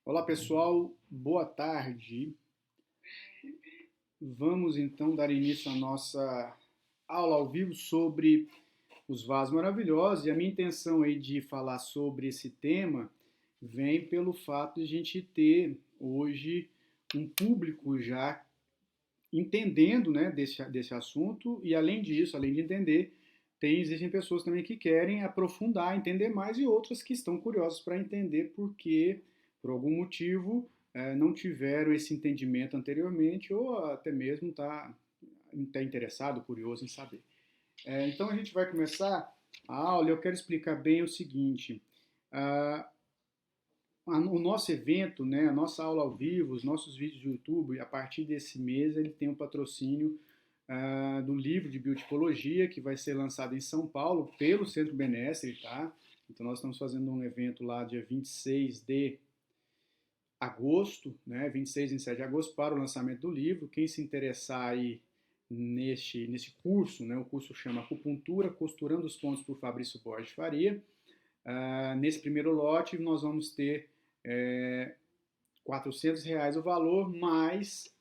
Olá pessoal, boa tarde. Vamos então dar início à nossa aula ao vivo sobre os vasos maravilhosos. E a minha intenção aí de falar sobre esse tema vem pelo fato de a gente ter hoje um público já entendendo, né, desse assunto, e além disso, além de entender, existem pessoas também que querem aprofundar, entender mais, e outras que estão curiosas para entender porque, por algum motivo, não tiveram esse entendimento anteriormente ou até mesmo tá interessado, curioso em saber. Então a gente vai começar a aula. Eu quero explicar bem o seguinte: ah, o nosso evento, né, a nossa aula ao vivo, os nossos vídeos do YouTube, a partir desse mês ele tem um patrocínio do livro de biotipologia que vai ser lançado em São Paulo pelo Centro Benestre, tá? Então nós estamos fazendo um evento lá dia 26 de agosto, né, 26 e 27 de agosto para o lançamento do livro. Quem se interessar aí nesse curso, né, o curso chama Acupuntura, Costurando os Pontos por Fabrício Borges Faria. Nesse primeiro lote nós vamos ter R$ 400 o valor, mais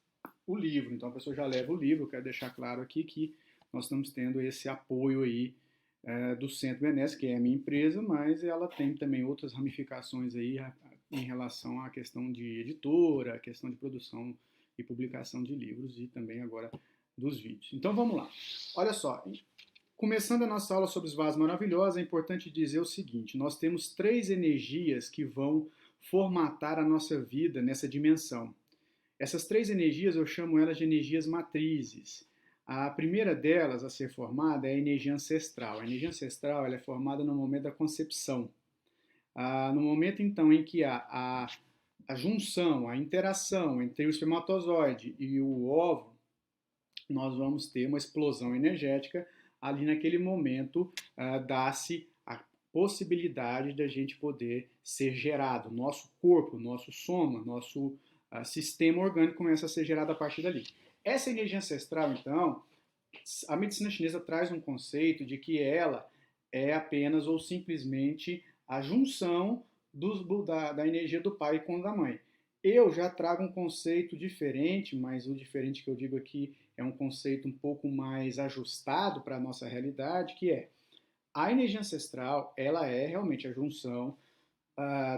o livro. Então a pessoa já leva o livro. Eu quero deixar claro aqui que nós estamos tendo esse apoio aí do Centro Benestre, que é a minha empresa, mas ela tem também outras ramificações aí em relação à questão de editora, a questão de produção e publicação de livros e também agora dos vídeos. Então vamos lá. Olha só, começando a nossa aula sobre os vasos maravilhosos, é importante dizer o seguinte: nós temos três energias que vão formatar a nossa vida nessa dimensão. Essas três energias eu chamo elas de energias matrizes. A primeira delas a ser formada é a energia ancestral. A energia ancestral ela é formada no momento da concepção. No momento então em que há a junção, a interação entre o espermatozoide e o óvulo, nós vamos ter uma explosão energética. Ali naquele momento dá-se a possibilidade da gente poder ser gerado. Nosso corpo, nosso soma, nosso sistema orgânico começa a ser gerado a partir dali. Essa energia ancestral, então, a medicina chinesa traz um conceito de que ela é apenas ou simplesmente a junção da energia do pai com a da mãe. Eu já trago um conceito diferente, mas o diferente que eu digo aqui é um conceito um pouco mais ajustado para a nossa realidade, que é a energia ancestral, ela é realmente a junção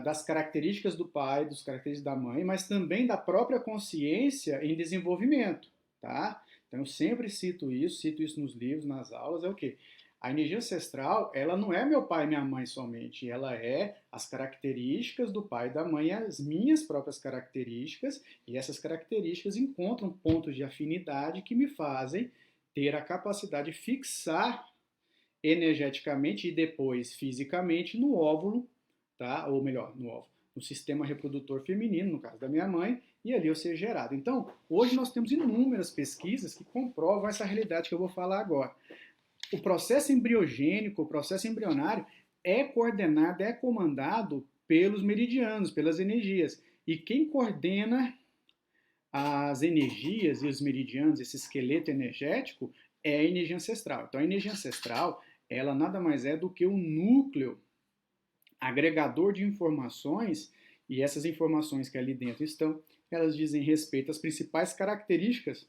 das características do pai, das características da mãe, mas também da própria consciência em desenvolvimento, tá? Então eu sempre cito isso nos livros, nas aulas, é o quê? A energia ancestral, ela não é meu pai e minha mãe somente, ela é as características do pai e da mãe, as minhas próprias características, e essas características encontram pontos de afinidade que me fazem ter a capacidade de fixar energeticamente e depois fisicamente no óvulo, tá? Ou melhor, no sistema reprodutor feminino, no caso da minha mãe, e ali eu ser gerado. Então, hoje nós temos inúmeras pesquisas que comprovam essa realidade que eu vou falar agora. O processo embriogênico, o processo embrionário é coordenado, é comandado pelos meridianos, pelas energias. E quem coordena as energias e os meridianos, esse esqueleto energético, é a energia ancestral. Então a energia ancestral, ela nada mais é do que um núcleo agregador de informações, e essas informações que ali dentro estão, elas dizem respeito às principais características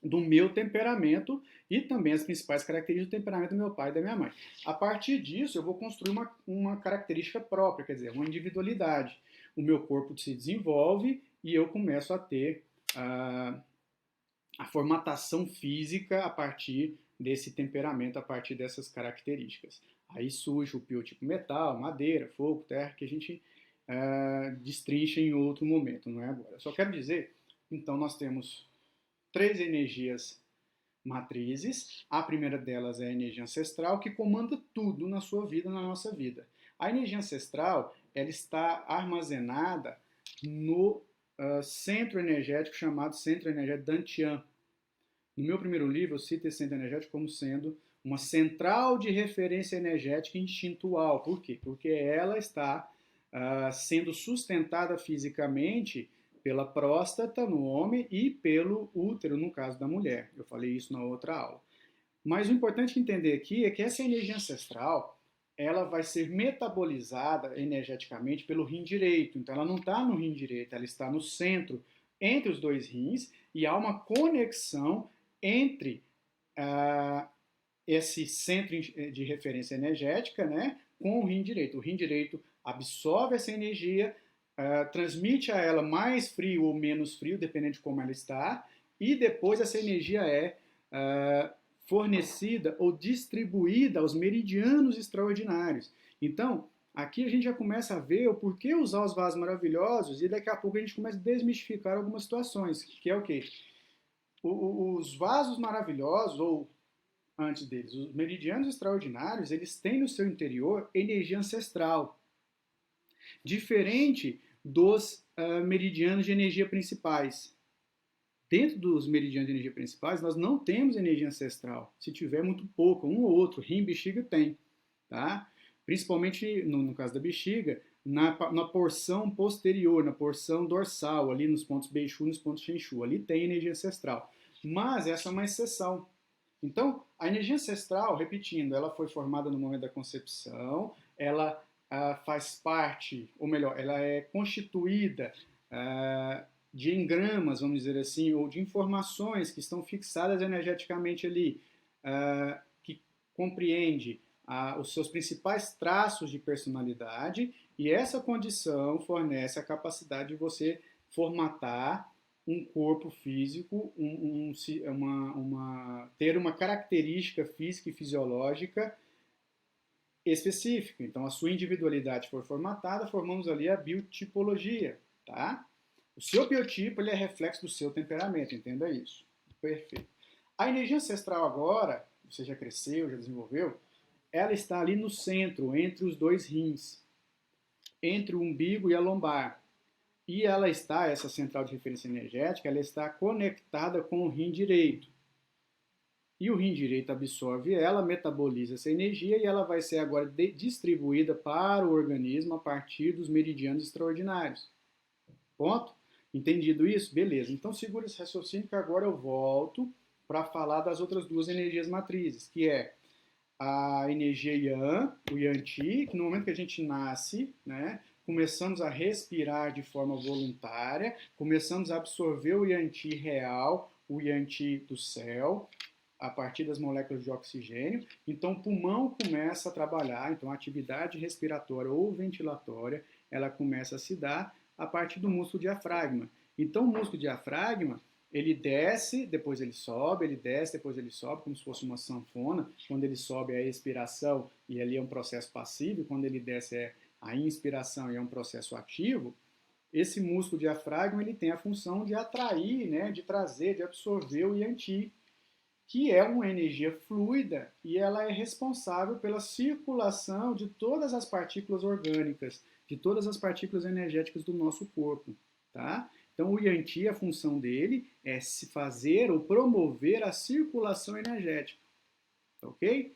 do meu temperamento e também as principais características do temperamento do meu pai e da minha mãe. A partir disso, eu vou construir uma característica própria, quer dizer, uma individualidade. O meu corpo se desenvolve e eu começo a ter a formatação física a partir desse temperamento, a partir dessas características. Aí surge o biotipo metal, madeira, fogo, terra, que a gente destrincha em outro momento, não é agora. Eu só quero dizer, então nós temos três energias matrizes. A primeira delas é a energia ancestral, que comanda tudo na sua vida, na nossa vida. A energia ancestral, ela está armazenada no centro energético chamado Centro Energético Dantian. No meu primeiro livro, eu cito esse centro energético como sendo uma central de referência energética instintual. Por quê? Porque ela está sendo sustentada fisicamente pela próstata no homem e pelo útero no caso da mulher. Eu falei isso na outra aula. Mas o importante entender aqui é que essa energia ancestral, ela vai ser metabolizada energeticamente pelo rim direito. Então, ela não está no rim direito, ela está no centro, entre os dois rins, e há uma conexão entre esse centro de referência energética, né, com o rim direito. O rim direito absorve essa energia, transmite a ela mais frio ou menos frio, dependendo de como ela está, e depois essa energia é fornecida ou distribuída aos meridianos extraordinários. Então, aqui a gente já começa a ver o porquê usar os vasos maravilhosos e daqui a pouco a gente começa a desmistificar algumas situações, que é o quê? Os vasos maravilhosos, ou antes deles, os meridianos extraordinários, eles têm no seu interior energia ancestral, diferente dos meridianos de energia principais. Dentro dos meridianos de energia principais, nós não temos energia ancestral. Se tiver, muito pouco, um ou outro. Rim, bexiga tem. Tá? Principalmente, no caso da bexiga, na porção posterior, na porção dorsal, ali nos pontos Beixu, nos pontos Shenchu. Ali tem energia ancestral. Mas essa é uma exceção. Então, a energia ancestral, repetindo, ela foi formada no momento da concepção, ela faz parte, ou melhor, ela é constituída de engramas, vamos dizer assim, ou de informações que estão fixadas energeticamente ali, que compreende os seus principais traços de personalidade, e essa condição fornece a capacidade de você formatar um corpo físico, ter uma característica física e fisiológica específica. Então, a sua individualidade foi formatada, formamos ali a biotipologia, tá? O seu biotipo ele é reflexo do seu temperamento, entenda isso. Perfeito. A energia ancestral agora, você já cresceu, já desenvolveu, ela está ali no centro, entre os dois rins, entre o umbigo e a lombar. E ela está, essa central de referência energética, ela está conectada com o rim direito. E o rim direito absorve ela, metaboliza essa energia e ela vai ser agora distribuída para o organismo a partir dos meridianos extraordinários. Ponto? Entendido isso? Beleza. Então segura esse raciocínio que agora eu volto para falar das outras duas energias matrizes, que é a energia Yang, o Yang-Chi, que no momento que a gente nasce, né, começamos a respirar de forma voluntária, começamos a absorver o Yang-Chi real, o Yang-Chi do céu, a partir das moléculas de oxigênio. Então o pulmão começa a trabalhar, então a atividade respiratória ou ventilatória, ela começa a se dar a partir do músculo diafragma. Então o músculo diafragma, ele desce, depois ele sobe, ele desce, depois ele sobe, como se fosse uma sanfona. Quando ele sobe é a expiração e ali é um processo passivo, quando ele desce é a inspiração e é um processo ativo. Esse músculo diafragma ele tem a função de atrair, né, de trazer, de absorver o Yang-Chi, que é uma energia fluida e ela é responsável pela circulação de todas as partículas orgânicas, de todas as partículas energéticas do nosso corpo, tá? Então, o Yang-Chi, a função dele é se fazer ou promover a circulação energética, ok?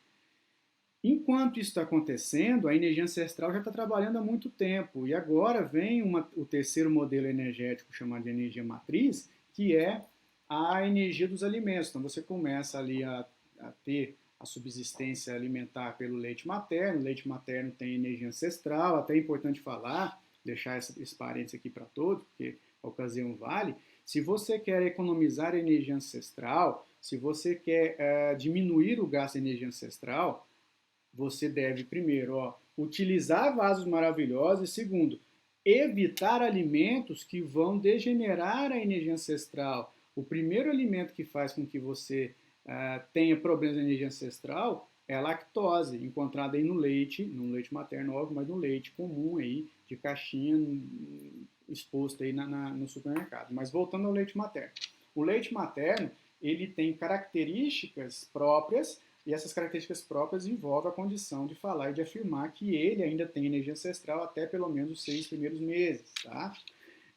Enquanto isso está acontecendo, a energia ancestral já está trabalhando há muito tempo e agora vem o terceiro modelo energético chamado de energia matriz, que é a energia dos alimentos. Então você começa ali a ter a subsistência alimentar pelo leite materno. O leite materno tem energia ancestral, até é importante falar, deixar esse parênteses aqui para todos, porque a ocasião vale. Se você quer economizar energia ancestral, se você quer diminuir o gasto de energia ancestral, você deve, primeiro, utilizar vasos maravilhosos e, segundo, evitar alimentos que vão degenerar a energia ancestral. O primeiro alimento que faz com que você tenha problemas de energia ancestral é a lactose, encontrada aí no leite materno, óbvio, mas no leite comum aí, de caixinha, exposto aí no supermercado. Mas voltando ao leite materno. O leite materno, ele tem características próprias, e essas características próprias envolvem a condição de falar e de afirmar que ele ainda tem energia ancestral até pelo menos os 6 primeiros meses, tá?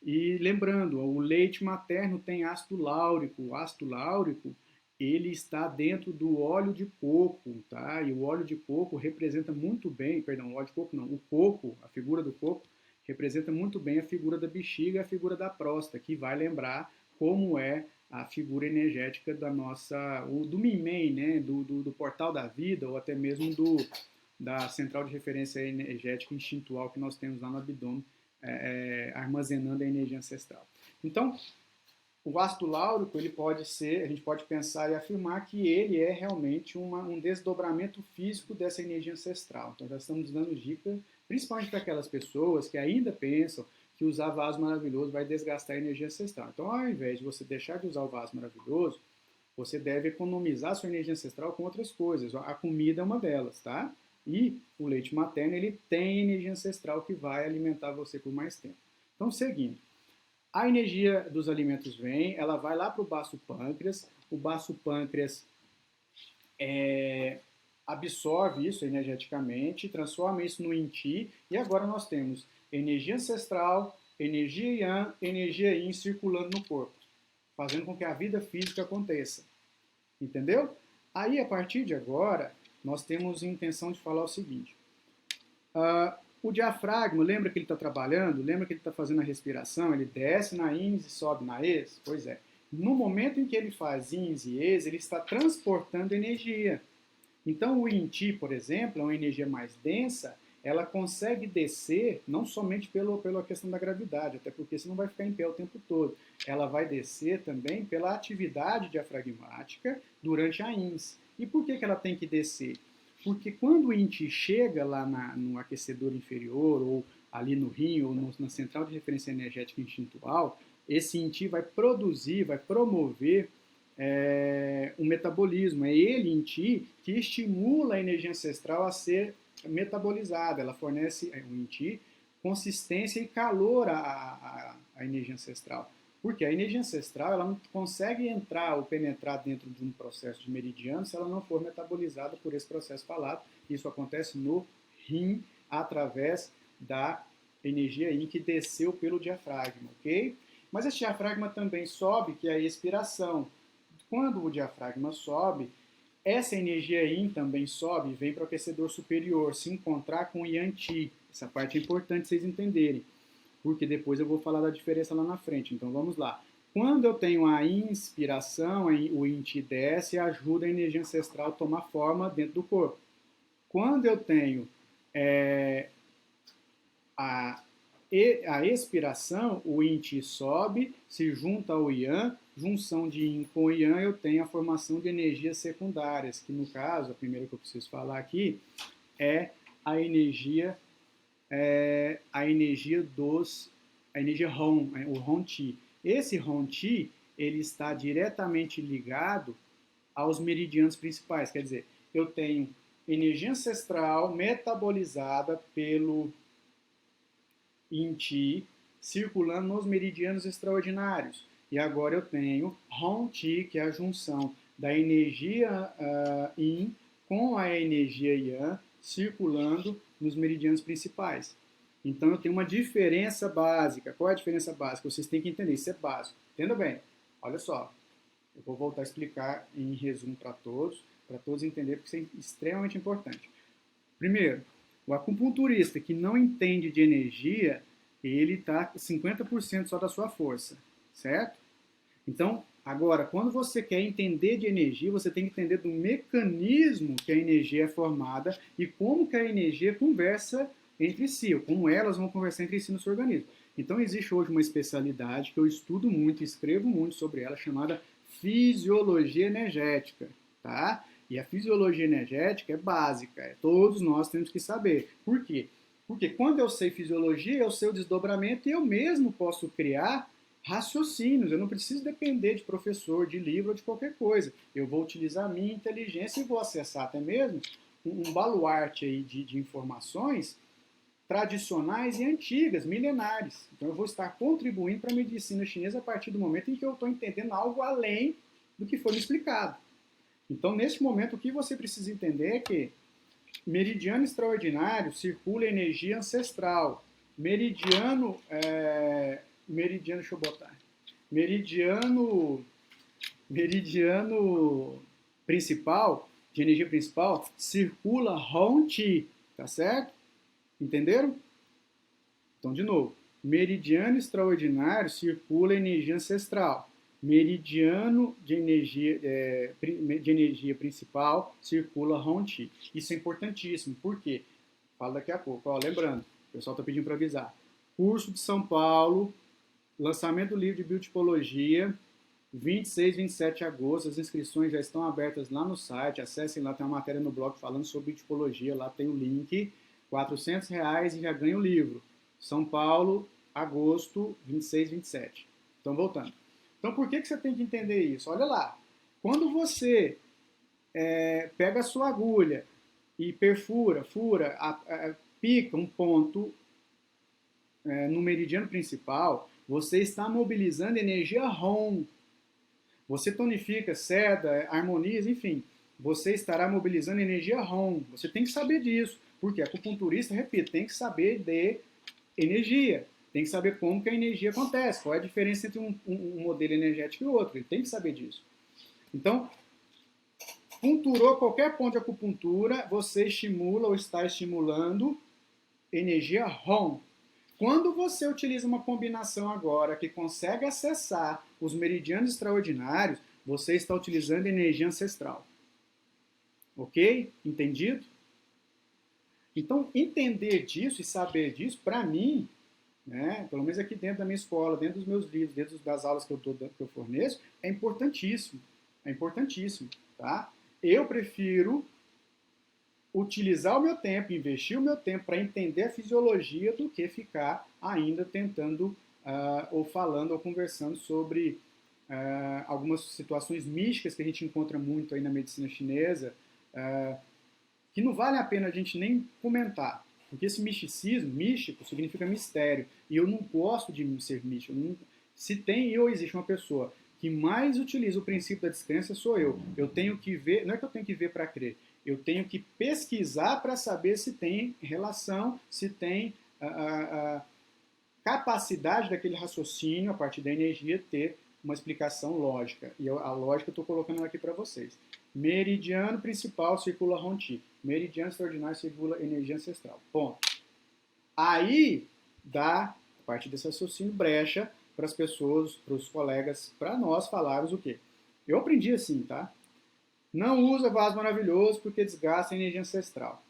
E lembrando, o leite materno tem ácido láurico. O ácido láurico, ele está dentro do óleo de coco, tá? E o óleo de coco representa muito bem, perdão, o óleo de coco não, o coco, a figura do coco, representa muito bem a figura da bexiga e a figura da próstata, que vai lembrar como é a figura energética da nossa, do Mimei, né? Do portal da vida, ou até mesmo da central de referência energética instintual que nós temos lá no abdômen, armazenando a energia ancestral. Então, o ácido láurico, ele pode ser, a gente pode pensar e afirmar que ele é realmente um desdobramento físico dessa energia ancestral. Então, já estamos dando dicas, principalmente para aquelas pessoas que ainda pensam que usar vaso maravilhoso vai desgastar a energia ancestral. Então, ao invés de você deixar de usar o vaso maravilhoso, você deve economizar sua energia ancestral com outras coisas. A comida é uma delas, tá? E o leite materno, ele tem energia ancestral que vai alimentar você por mais tempo. Então, seguindo. A energia dos alimentos vem, ela vai lá para o baço pâncreas, o baço pâncreas absorve isso energeticamente, transforma isso no Yin-Chi, e agora nós temos energia ancestral, energia Yang, energia Yin circulando no corpo, fazendo com que a vida física aconteça. Entendeu? Aí, a partir de agora, nós temos a intenção de falar o seguinte. O diafragma, lembra que ele está trabalhando? Lembra que ele está fazendo a respiração? Ele desce na ins e sobe na ex? Pois é. No momento em que ele faz ins e ex, ele está transportando energia. Então, o Yin-Chi, por exemplo, é uma energia mais densa, ela consegue descer não somente pela questão da gravidade, até porque você não vai ficar em pé o tempo todo. Ela vai descer também pela atividade diafragmática durante a ins. E por que ela tem que descer? Porque quando o Yin-Chi chega lá no aquecedor inferior, ou ali no rim, ou na central de referência energética instintual, esse Yin-Chi vai produzir, vai promover o metabolismo. É ele, Yin-Chi, que estimula a energia ancestral a ser metabolizada. Ela fornece, o Yin-Chi, consistência e calor à energia ancestral. Porque a energia ancestral ela não consegue entrar ou penetrar dentro de um processo de meridiano se ela não for metabolizada por esse processo falado. Isso acontece no rim através da energia Yin que desceu pelo diafragma, ok? Mas esse diafragma também sobe, que é a expiração. Quando o diafragma sobe, essa energia Yin também sobe e vem para o aquecedor superior, se encontrar com o Yang-Chi. Essa parte é importante vocês entenderem, porque depois eu vou falar da diferença lá na frente. Então vamos lá. Quando eu tenho a inspiração, o Yin-Chi desce e ajuda a energia ancestral a tomar forma dentro do corpo. Quando eu tenho a expiração, o Yin-Chi sobe, se junta ao Yang, junção de Yin com Yang, eu tenho a formação de energias secundárias, que no caso, a primeira que eu preciso falar aqui, é a energia Hon, o Hon-Chi. Esse Hon-Chi, ele está diretamente ligado aos meridianos principais, quer dizer, eu tenho energia ancestral metabolizada pelo Yin-Chi circulando nos meridianos extraordinários. E agora eu tenho Hon-Chi, que é a junção da energia Yin com a energia Yang circulando nos meridianos principais. Então eu tenho uma diferença básica. Qual é a diferença básica? Vocês têm que entender, isso é básico. Entenda bem. Olha só, eu vou voltar a explicar em resumo para todos entenderem, porque isso é extremamente importante. Primeiro, o acupunturista que não entende de energia, ele está 50% só da sua força, certo? Então, agora, quando você quer entender de energia, você tem que entender do mecanismo que a energia é formada e como que a energia conversa entre si, ou como elas vão conversar entre si no seu organismo. Então, existe hoje uma especialidade que eu estudo muito, escrevo muito sobre ela, chamada fisiologia energética, tá? E a fisiologia energética é básica, todos nós temos que saber. Por quê? Porque quando eu sei fisiologia, eu sei o desdobramento e eu mesmo posso criar raciocínios. Eu não preciso depender de professor, de livro ou de qualquer coisa. Eu vou utilizar a minha inteligência e vou acessar até mesmo um baluarte aí de informações tradicionais e antigas, milenares. Então eu vou estar contribuindo para a medicina chinesa a partir do momento em que eu estou entendendo algo além do que foi me explicado. Então, nesse momento, o que você precisa entender é que meridiano extraordinário circula energia ancestral. Meridiano, deixa eu botar. Meridiano principal, de energia principal, circula Hon-Chi, tá certo? Entenderam? Então, de novo, meridiano extraordinário circula energia ancestral. meridiano de energia principal circula Hon-Ti. Isso é importantíssimo. Por quê? Falo daqui a pouco. Ó, lembrando, o pessoal está pedindo para avisar. Curso de São Paulo, lançamento do livro de biotipologia, 26 e 27 de agosto. As inscrições já estão abertas lá no site. Acessem lá, tem uma matéria no blog falando sobre biotipologia. Lá tem o link. R$ 400 e já ganha o livro. São Paulo, agosto, 26 e 27. Então, voltando. Então, por que você tem que entender isso? Olha lá. Quando você pega a sua agulha e perfura, pica um ponto no meridiano principal, você está mobilizando energia Hon. Você tonifica, seda, harmoniza, enfim. Você estará mobilizando energia Hon. Você tem que saber disso. Porque acupunturista, repito, tem que saber de energia. Tem que saber como que a energia acontece. Qual é a diferença entre um modelo energético e outro. Ele tem que saber disso. Então, punturou qualquer ponto de acupuntura, você estimula ou está estimulando energia Hon. Quando você utiliza uma combinação agora que consegue acessar os meridianos extraordinários, você está utilizando energia ancestral. Ok? Entendido? Então, entender disso e saber disso, para mim, né, pelo menos aqui dentro da minha escola, dentro dos meus livros, dentro das aulas que eu forneço, é importantíssimo. É importantíssimo. Tá? Eu prefiro utilizar o meu tempo, investir o meu tempo para entender a fisiologia do que ficar ainda tentando ou falando ou conversando sobre algumas situações místicas que a gente encontra muito aí na medicina chinesa, que não vale a pena a gente nem comentar, porque esse misticismo, místico, significa mistério, e eu não gosto de ser místico. Se tem ou existe uma pessoa que mais utiliza o princípio da descrença, sou eu. Eu tenho que ver, não é que eu tenho que ver para crer, eu tenho que pesquisar para saber se tem relação, se tem capacidade daquele raciocínio, a partir da energia, ter uma explicação lógica. E a lógica eu estou colocando aqui para vocês. Meridiano principal circula Hon-Ti. Meridiano extraordinário circula energia ancestral. Ponto. Aí dá, a partir desse raciocínio, brecha para as pessoas, para os colegas, para nós falarmos o quê? Eu aprendi assim, tá? Não usa vaso maravilhoso porque desgasta a energia ancestral.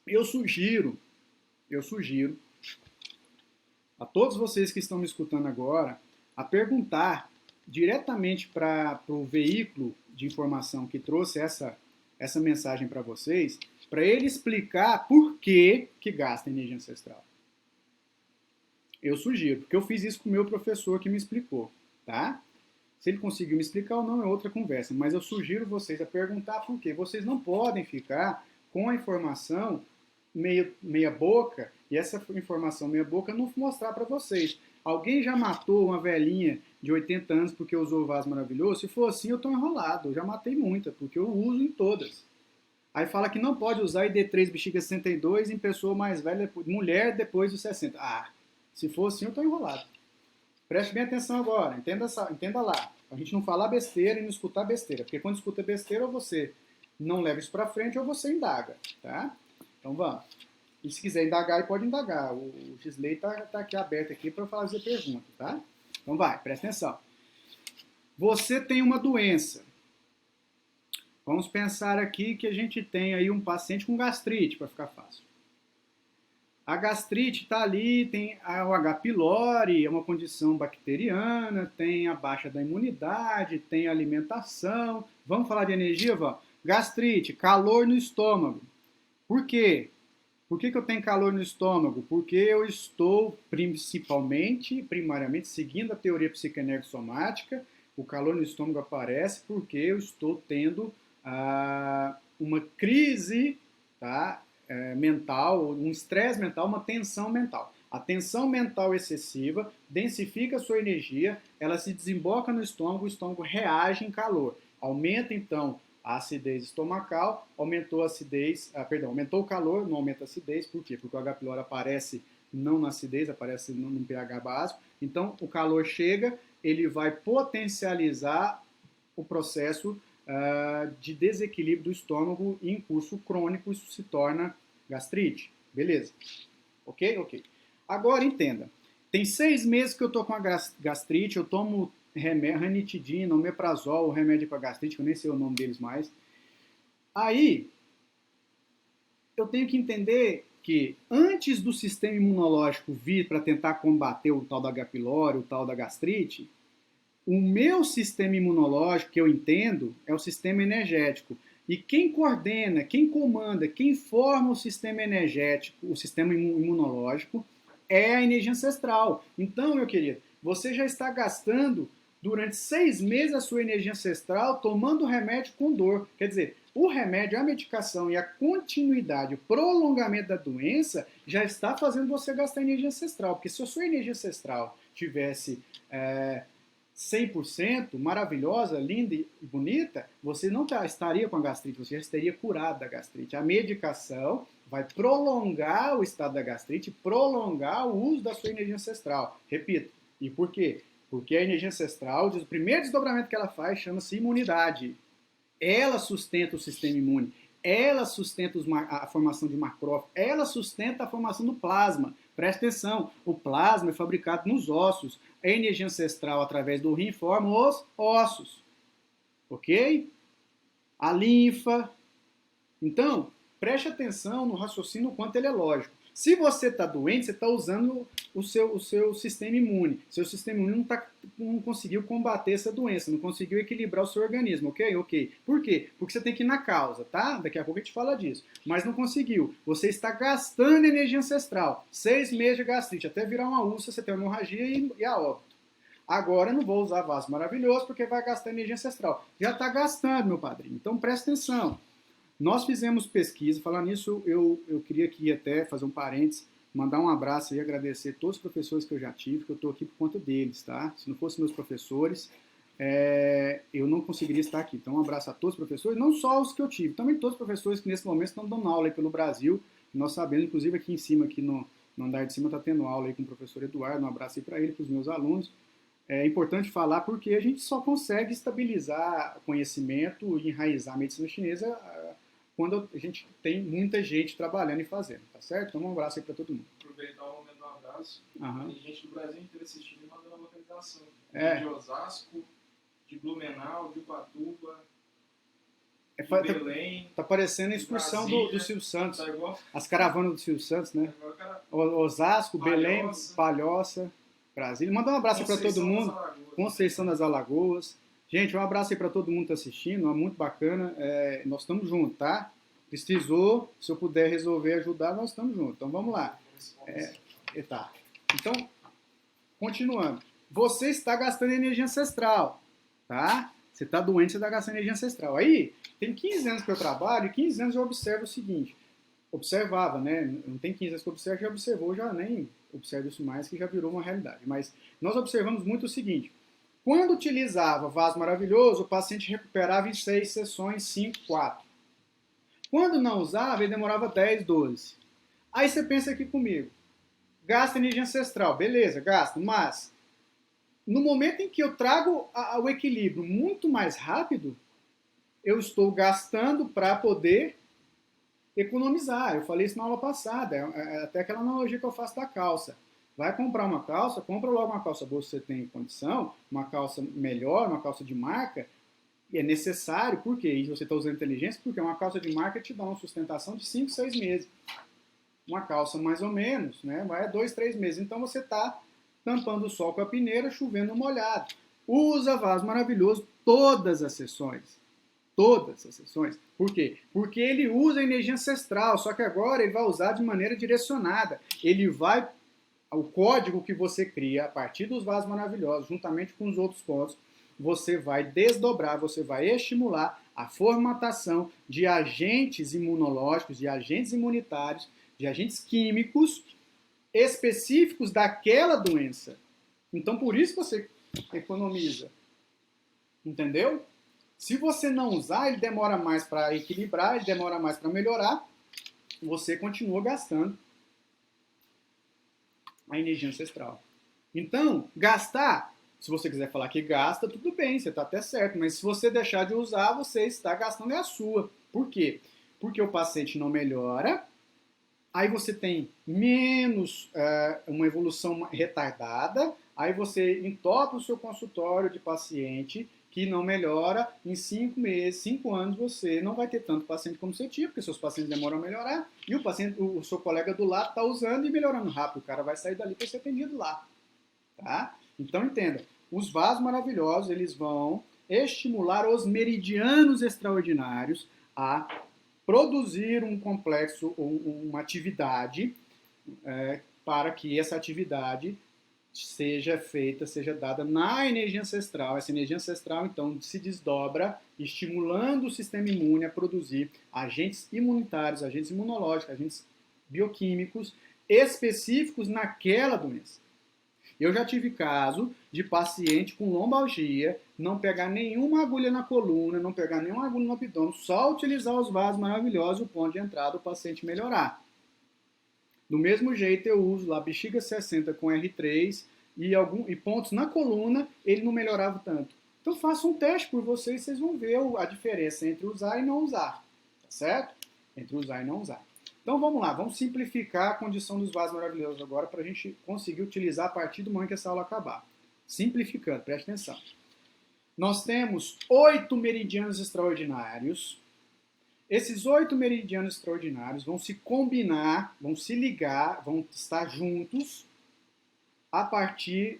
Eu sugiro a todos vocês que estão me escutando agora a perguntar diretamente para o veículo de informação que trouxe essa mensagem para vocês, para ele explicar por que gasta energia ancestral. Eu sugiro, porque eu fiz isso com o meu professor que me explicou, tá? Se ele conseguiu me explicar ou não é outra conversa, mas eu sugiro vocês a perguntar por quê. Vocês não podem ficar com a informação meia boca e essa informação meia boca não mostrar para vocês. Alguém já matou uma velhinha de 80 anos porque usou o vaso maravilhoso? Se for assim, eu estou enrolado. Eu já matei muita, porque eu uso em todas. Aí fala que não pode usar ID3 bexiga 62 em pessoa mais velha, mulher depois dos 60. Ah, se for assim, eu estou enrolado. Preste bem atenção agora, entenda lá. A gente não falar besteira e não escutar besteira. Porque quando escuta besteira, ou você não leva isso para frente ou você indaga, tá? Então vamos. E se quiser indagar, ele pode indagar. O Gisley está aqui aberto aqui para fazer pergunta, tá? Então vai, presta atenção. Você tem uma doença. Vamos pensar aqui que a gente tem aí um paciente com gastrite, para ficar fácil. A gastrite está ali, tem o H. pylori, é uma condição bacteriana, tem a baixa da imunidade, tem a alimentação. Vamos falar de energia, vó? Gastrite, calor no estômago. Por quê? Por que eu tenho calor no estômago? Porque eu estou primariamente, seguindo a teoria psicoenergossomática, o calor no estômago aparece porque eu estou tendo uma crise, tá? Mental, um estresse mental, uma tensão mental. A tensão mental excessiva densifica a sua energia, ela se desemboca no estômago, o estômago reage em calor. Aumenta então a acidez estomacal, aumentou o calor, não aumenta a acidez, por quê? Porque o H. pylori aparece não na acidez, aparece no pH básico. Então o calor chega, ele vai potencializar o processo de desequilíbrio do estômago e em curso crônico isso se torna gastrite. Beleza. Ok? Ok. Agora entenda. Tem 6 meses que eu tô com a gastrite, eu tomo ranitidina, omeprazol, o remédio para gastrite, que eu nem sei o nome deles mais. Aí, eu tenho que entender que antes do sistema imunológico vir para tentar combater o tal da H. pylori, o tal da gastrite, o meu sistema imunológico, que eu entendo, é o sistema energético. E quem coordena, quem comanda, quem forma o sistema energético, o sistema imunológico, é a energia ancestral. Então, meu querido, você já está gastando durante 6 meses a sua energia ancestral tomando remédio com dor. Quer dizer, o remédio, a medicação e a continuidade, o prolongamento da doença já está fazendo você gastar energia ancestral. Porque se a sua energia ancestral tivesse 100%, maravilhosa, linda e bonita, você não estaria com a gastrite, você já estaria curado da gastrite. A medicação vai prolongar o estado da gastrite, prolongar o uso da sua energia ancestral. Repito, e por quê? Porque a energia ancestral, o primeiro desdobramento que ela faz chama-se imunidade. Ela sustenta o sistema imune, ela sustenta a formação de macrófagos, ela sustenta a formação do plasma. Presta atenção, o plasma é fabricado nos ossos. A energia ancestral, através do rim, forma os ossos. Ok? A linfa. Então, preste atenção no raciocínio, o quanto ele é lógico. Se você está doente, você está usando o seu sistema imune. Seu sistema imune não conseguiu combater essa doença, não conseguiu equilibrar o seu organismo, ok? Ok. Por quê? Porque você tem que ir na causa, tá? Daqui a pouco a gente fala disso. Mas não conseguiu. Você está gastando energia ancestral. 6 meses de gastrite, até virar uma úlcera, você tem uma hemorragia e a óbito. Agora eu não vou usar vaso maravilhoso porque vai gastar energia ancestral. Já está gastando, meu padrinho. Então presta atenção. Nós fizemos pesquisa, falando nisso, eu queria aqui até fazer um parênteses, mandar um abraço e agradecer a todos os professores que eu já tive, que eu estou aqui por conta deles, tá? Se não fossem meus professores, eu não conseguiria estar aqui. Então, um abraço a todos os professores, não só os que eu tive, também todos os professores que nesse momento estão dando aula aí pelo Brasil. Nós sabemos, inclusive aqui em cima, aqui no andar de cima, está tendo aula aí com o professor Eduardo. Um abraço aí para ele, para os meus alunos. É importante falar porque a gente só consegue estabilizar conhecimento e enraizar a medicina chinesa quando a gente tem muita gente trabalhando e fazendo, tá certo? Então um abraço aí para todo mundo. Aproveitar o momento do abraço. Uhum. Tem gente do Brasil inteiro assistindo e mandando a localização. De Osasco, de Blumenau, de Ubatuba, de Belém. Tá parecendo a excursão do Silvio Santos. Tá igual? As caravanas do Silvio Santos, né? Osasco, Belém, Palhoça, Brasília. Mandar um abraço para todo mundo. Conceição das Alagoas. Gente, um abraço aí para todo mundo que está assistindo, é muito bacana. Nós estamos juntos, tá? Precisou, se eu puder resolver ajudar, nós estamos juntos. Então vamos lá. Tá. Então, continuando. Você está gastando energia ancestral, tá? Você está doente, você está gastando energia ancestral. Aí, tem 15 anos que eu trabalho e 15 anos eu observo o seguinte. Observava, né? Não tem 15 anos que eu observo, já observou, já nem observo isso mais, que já virou uma realidade. Mas nós observamos muito o seguinte. Quando utilizava vaso maravilhoso, o paciente recuperava em 6 sessões, 5, 4. Quando não usava, ele demorava 10, 12. Aí você pensa aqui comigo, gasta energia ancestral, beleza, gasta, mas no momento em que eu trago o equilíbrio muito mais rápido, eu estou gastando para poder economizar. Eu falei isso na aula passada, até aquela analogia que eu faço da calça. Vai comprar uma calça, compra logo uma calça boa se você tem condição, uma calça melhor, uma calça de marca, e é necessário, por quê? E você está usando inteligência, porque uma calça de marca te dá uma sustentação de 5, 6 meses. Uma calça mais ou menos, né? Vai a 2, 3 meses. Então você está tampando o sol com a peneira, chovendo molhado. Usa vaso maravilhoso todas as sessões. Todas as sessões. Por quê? Porque ele usa a energia ancestral, só que agora ele vai usar de maneira direcionada. Ele vai... O código que você cria a partir dos vasos maravilhosos, juntamente com os outros pontos, você vai desdobrar, você vai estimular a formatação de agentes imunológicos, de agentes imunitários, de agentes químicos específicos daquela doença. Então, por isso você economiza. Entendeu? Se você não usar, ele demora mais para equilibrar, ele demora mais para melhorar, você continua gastando a energia ancestral. Então, gastar, se você quiser falar que gasta, tudo bem, você está até certo, mas se você deixar de usar, você está gastando a sua. Por quê? Porque o paciente não melhora, aí você tem menos uma evolução retardada, aí você entope o seu consultório de paciente que não melhora, em 5 meses, 5 anos, você não vai ter tanto paciente como você tinha, porque seus pacientes demoram a melhorar, e o seu colega do lado está usando e melhorando rápido, o cara vai sair dali para ser atendido lá. Tá? Então entenda, os vasos maravilhosos, eles vão estimular os meridianos extraordinários a produzir um complexo, uma atividade, para que essa atividade seja feita, seja dada na energia ancestral. Essa energia ancestral, então, se desdobra, estimulando o sistema imune a produzir agentes imunitários, agentes imunológicos, agentes bioquímicos específicos naquela doença. Eu já tive caso de paciente com lombalgia, não pegar nenhuma agulha na coluna, não pegar nenhuma agulha no abdômen, só utilizar os vasos maravilhosos, o ponto de entrada, o paciente melhorar. Do mesmo jeito, eu uso lá bexiga 60 com R3 e pontos na coluna, ele não melhorava tanto. Então faça um teste por vocês, vocês vão ver a diferença entre usar e não usar. Tá certo? Entre usar e não usar. Então vamos lá, vamos simplificar a condição dos vasos maravilhosos agora para a gente conseguir utilizar a partir do momento que essa aula acabar. Simplificando, preste atenção. Nós temos 8 meridianos extraordinários. Esses 8 meridianos extraordinários vão se combinar, vão se ligar, vão estar juntos a partir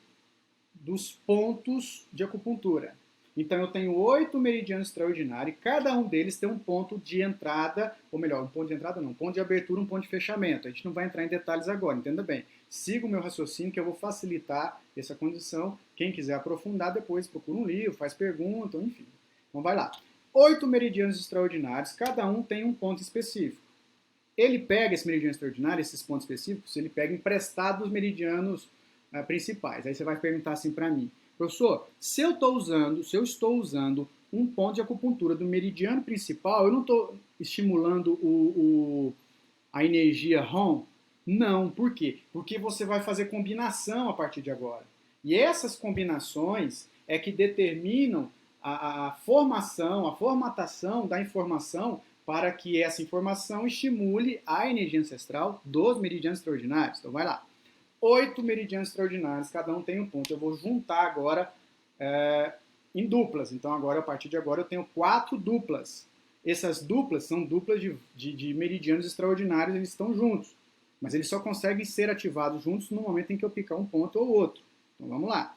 dos pontos de acupuntura. Então eu tenho 8 meridianos extraordinários e cada um deles tem um ponto de entrada, ou melhor, um ponto de entrada não, um ponto de abertura, um ponto de fechamento. A gente não vai entrar em detalhes agora, entenda bem. Siga o meu raciocínio que eu vou facilitar essa condição. Quem quiser aprofundar depois procura um livro, faz pergunta, enfim. Então vai lá. 8 meridianos extraordinários, cada um tem um ponto específico. Ele pega esse meridiano extraordinário, esses pontos específicos, ele pega emprestado dos meridianos principais. Aí você vai perguntar assim para mim, professor, se eu estou usando um ponto de acupuntura do meridiano principal, eu não estou estimulando a energia ROM? Não, por quê? Porque você vai fazer combinação a partir de agora. E essas combinações é que determinam a formação, a formatação da informação para que essa informação estimule a energia ancestral dos meridianos extraordinários. Então vai lá. 8 meridianos extraordinários, cada um tem um ponto. Eu vou juntar agora em duplas. Então agora, a partir de agora, eu tenho 4 duplas. Essas duplas são duplas de meridianos extraordinários, eles estão juntos. Mas eles só conseguem ser ativados juntos no momento em que eu picar um ponto ou outro. Então vamos lá.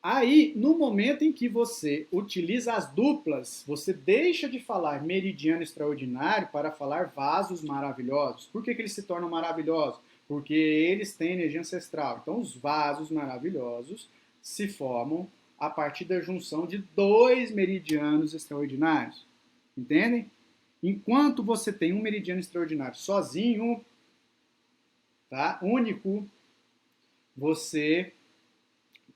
Aí, no momento em que você utiliza as duplas, você deixa de falar meridiano extraordinário para falar vasos maravilhosos. Por que eles se tornam maravilhosos? Porque eles têm energia ancestral. Então, os vasos maravilhosos se formam a partir da junção de 2 meridianos extraordinários. Entendem? Enquanto você tem um meridiano extraordinário sozinho, tá? Único, você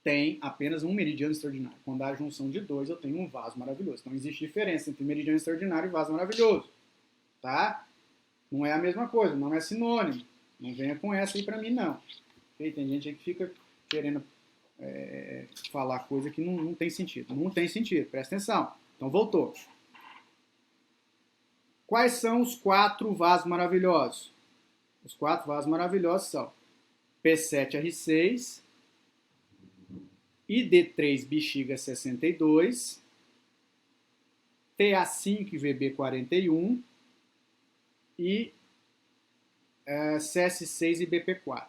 tem apenas um meridiano extraordinário. Quando há a junção de 2, eu tenho um vaso maravilhoso. Então, existe diferença entre meridiano extraordinário e vaso maravilhoso. Tá? Não é a mesma coisa, não é sinônimo. Não venha com essa aí pra mim, não. Okay? Tem gente aí que fica querendo falar coisa que não tem sentido. Não tem sentido, presta atenção. Então, voltou. Quais são os 4 vasos maravilhosos? Os 4 vasos maravilhosos são P7R6, ID3 bexiga 62, TA5 VB41 e CS6 e BP4.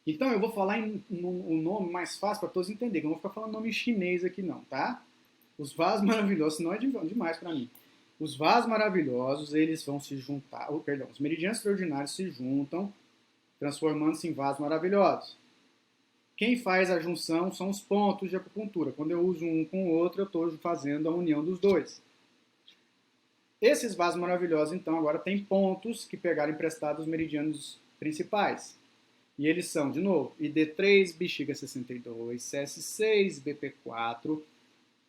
Então eu vou falar um nome mais fácil para todos entenderem. Eu não vou ficar falando nome chinês aqui não, tá? Os vasos maravilhosos, senão é demais para mim. Os vasos maravilhosos, eles vão se juntar, os meridianos extraordinários se juntam, transformando-se em vasos maravilhosos. Quem faz a junção são os pontos de acupuntura. Quando eu uso um com o outro, eu estou fazendo a união dos dois. Esses vasos maravilhosos, então, agora têm pontos que pegaram emprestados os meridianos principais. E eles são, de novo, ID3, bexiga 62, CS6, BP4,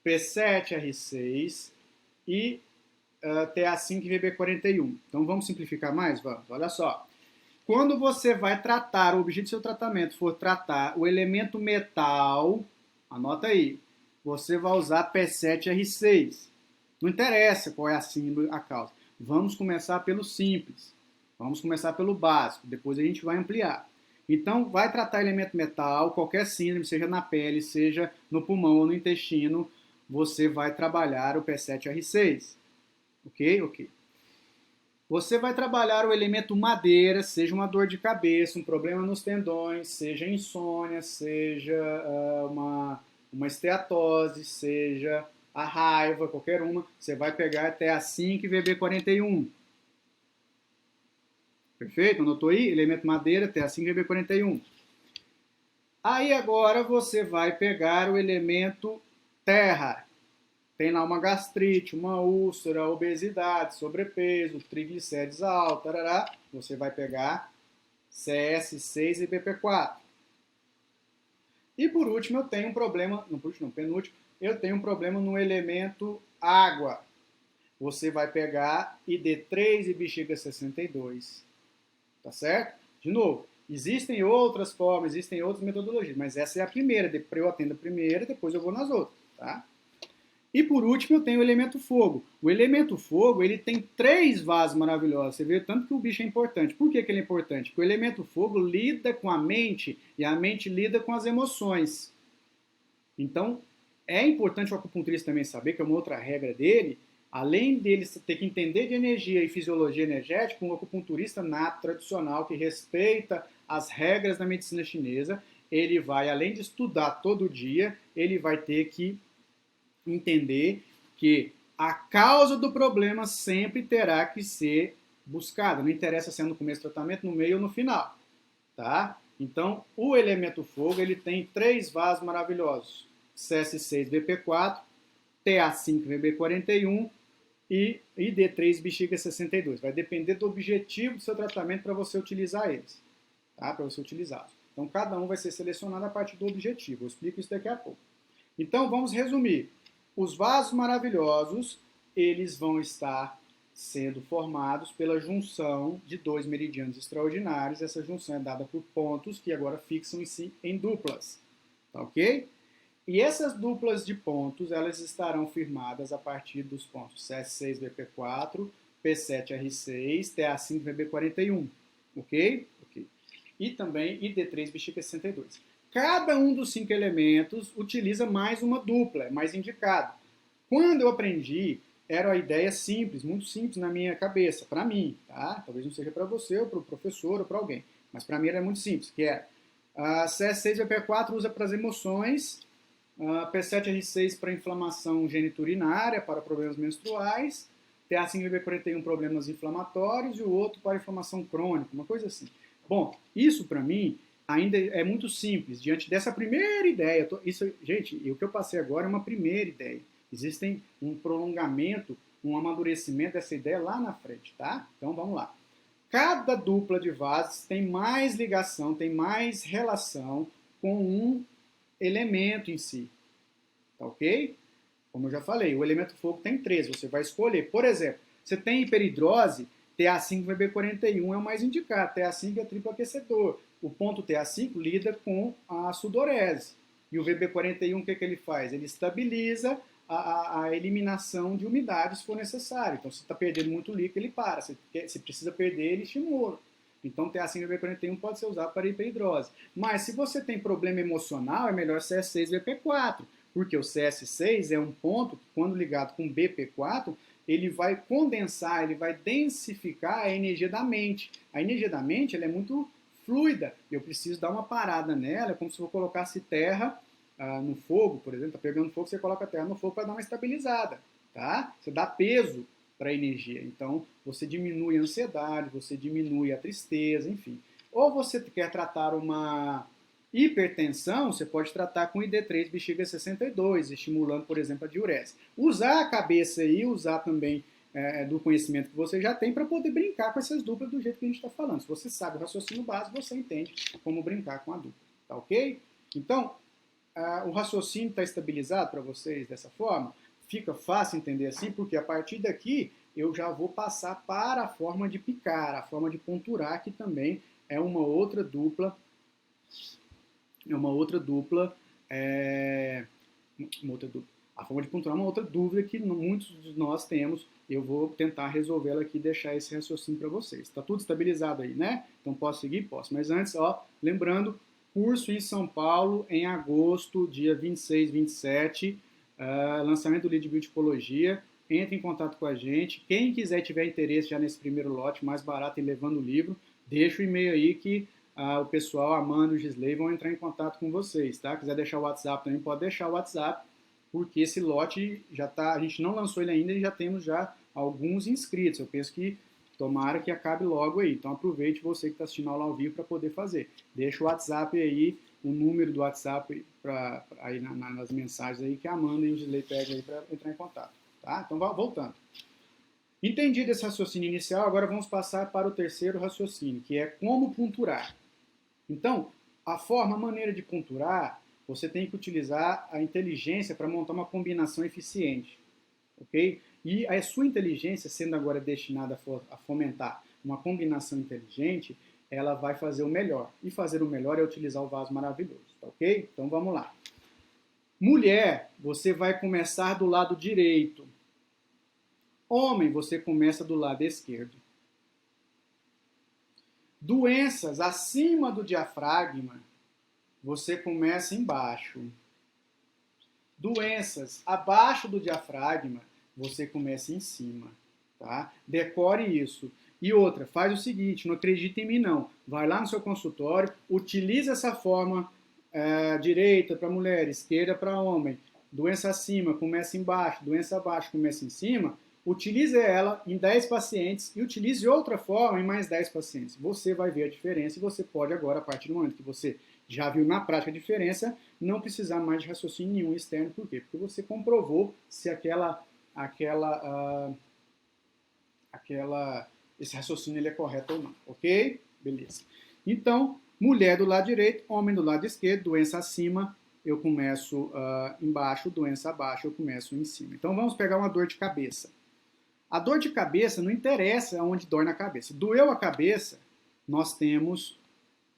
P7, R6 e TA5 e VB41. Então, vamos simplificar mais? Vamos, olha só. Quando você vai tratar, o objetivo do seu tratamento for tratar o elemento metal, anota aí, você vai usar P7R6. Não interessa qual é a símbolo, a causa. Vamos começar pelo simples. Vamos começar pelo básico, depois a gente vai ampliar. Então, vai tratar elemento metal, qualquer síndrome, seja na pele, seja no pulmão ou no intestino, você vai trabalhar o P7R6. Ok? Ok. Você vai trabalhar o elemento madeira, seja uma dor de cabeça, um problema nos tendões, seja insônia, seja uma esteatose, seja a raiva, qualquer uma, você vai pegar até a 5 e VB41. Perfeito? Anotou aí? Elemento madeira, até a 5 e VB41. Aí agora você vai pegar o elemento terra. Tem lá uma gastrite, uma úlcera, obesidade, sobrepeso, triglicérides altos, tarará. Você vai pegar CS6 e BP4. E por último, eu tenho um problema, não por último, não, penúltimo, eu tenho um problema no elemento água. Você vai pegar ID3 e bexiga 62. Tá certo? De novo, existem outras formas, existem outras metodologias, mas essa é a primeira. Eu atendo a primeira, depois eu vou nas outras, tá? E por último eu tenho o elemento fogo. O elemento fogo, ele tem 3 vasos maravilhosos. Você vê tanto que o bicho é importante. Por que ele é importante? Porque o elemento fogo lida com a mente e a mente lida com as emoções. Então, é importante o acupunturista também saber, que é uma outra regra dele, além dele ter que entender de energia e fisiologia energética, um acupunturista nato, tradicional, que respeita as regras da medicina chinesa, ele vai, além de estudar todo dia, ele vai ter que entender que a causa do problema sempre terá que ser buscada. Não interessa se é no começo do tratamento, no meio ou no final. Tá? Então, o elemento fogo ele tem 3 vasos maravilhosos. CS6BP4, TA5VB41 e ID3 bexiga 62. Vai depender do objetivo do seu tratamento para você utilizar eles. Tá? Para você utilizá-los. Então, cada um vai ser selecionado a partir do objetivo. Eu explico isso daqui a pouco. Então, vamos resumir. Os vasos maravilhosos, eles vão estar sendo formados pela junção de 2 meridianos extraordinários. Essa junção é dada por pontos que agora fixam em si em duplas. Tá ok? E essas duplas de pontos, elas estarão firmadas a partir dos pontos CS6BP4, P7R6, TA5VB41. Ok? Ok. E também ID3 bexiga 62. Cada um dos 5 elementos utiliza mais uma dupla, é mais indicado. Quando eu aprendi, era uma ideia simples, muito simples na minha cabeça, para mim, tá? Talvez não seja para você, ou para o professor, ou para alguém, mas para mim era muito simples, que é a CS6-BP4 usa para as emoções, a P7R6 para inflamação geniturinária, para problemas menstruais, TA5-BP41 problemas inflamatórios e o outro para inflamação crônica, uma coisa assim. Bom, isso para mim ainda é muito simples. Diante dessa primeira ideia, gente, o que eu passei agora é uma primeira ideia. Existem um prolongamento, um amadurecimento dessa ideia lá na frente, tá? Então vamos lá. Cada dupla de vasos tem mais ligação, tem mais relação com um elemento em si. Tá ok? Como eu já falei, o elemento fogo tem 3, você vai escolher. Por exemplo, você tem hiperidrose, TA5VB41 é o mais indicado, TA5 é triplo aquecedor. O ponto TA5 lida com a sudorese. E o VB41, o que ele faz? Ele estabiliza a eliminação de umidade se for necessário. Então, se está perdendo muito líquido, ele para. Se precisa perder, ele estimula. Então, TA5VB41 pode ser usado para hiperidrose. Mas, se você tem problema emocional, é melhor CS6VP4, porque o CS6 é um ponto que, quando ligado com BP4, ele vai condensar, ele vai densificar a energia da mente. A energia da mente ela é muito fluida. Eu preciso dar uma parada nela, é como se eu colocasse terra no fogo, por exemplo, está pegando fogo, você coloca a terra no fogo para dar uma estabilizada. Tá? Você dá peso para a energia. Então, você diminui a ansiedade, você diminui a tristeza, enfim. Ou você quer tratar uma hipertensão, você pode tratar com ID3 bexiga 62, estimulando, por exemplo, a diurese. Usar a cabeça aí, usar também do conhecimento que você já tem para poder brincar com essas duplas do jeito que a gente está falando. Se você sabe o raciocínio básico, você entende como brincar com a dupla. Tá ok? Então, o raciocínio está estabilizado para vocês dessa forma? Fica fácil entender assim, porque a partir daqui eu já vou passar para a forma de picar, a forma de ponturar, que também é uma outra dupla. A forma de ponturar é uma outra dúvida que muitos de nós temos eu vou tentar resolver ela aqui e deixar esse raciocínio para vocês. Está tudo estabilizado aí, né? Então posso seguir? Posso. Mas antes, ó, lembrando, curso em São Paulo em agosto, dia 26, 27, lançamento do livro de biotipologia. Entre em contato com a gente. Quem quiser tiver interesse já nesse primeiro lote, mais barato e levando o livro, deixa o e-mail aí que o pessoal, Amanda e o Gisley, vão entrar em contato com vocês, tá? Quiser deixar o WhatsApp também, pode deixar o WhatsApp, porque esse lote já tá, a gente não lançou ele ainda e já temos já alguns inscritos. Eu penso que tomara que acabe logo aí. Então aproveite você que está assistindo a aula ao vivo para poder fazer. Deixa o WhatsApp aí, o número do WhatsApp aí nas mensagens aí que a Amanda e o Gisley pegam aí para entrar em contato. Tá? Então voltando. Entendido esse raciocínio inicial, agora vamos passar para o terceiro raciocínio, que é como ponturar. Então, a maneira de ponturar, você tem que utilizar a inteligência para montar uma combinação eficiente, ok? E a sua inteligência, sendo agora destinada a fomentar uma combinação inteligente, ela vai fazer o melhor. E fazer o melhor é utilizar o vaso maravilhoso, tá ok? Então vamos lá. Mulher, você vai começar do lado direito. Homem, você começa do lado esquerdo. Doenças acima do diafragma, você começa embaixo. Doenças abaixo do diafragma, você começa em cima. Tá? Decore isso. E outra, faz o seguinte, não acredita em mim não. Vai lá no seu consultório, utiliza essa forma direita para mulher, esquerda para homem. Doença acima, começa embaixo. Doença abaixo, começa em cima. Utilize ela em 10 pacientes e utilize outra forma em mais 10 pacientes. Você vai ver a diferença e você pode agora, a partir do momento que você já viu na prática a diferença, não precisar mais de raciocínio nenhum externo. Por quê? Porque você comprovou se esse raciocínio ele é correto ou não. Ok? Beleza. Então, mulher do lado direito, homem do lado esquerdo, doença acima, eu começo embaixo, doença abaixo, eu começo em cima. Então, vamos pegar uma dor de cabeça. A dor de cabeça não interessa onde dói na cabeça. Doeu a cabeça, nós temos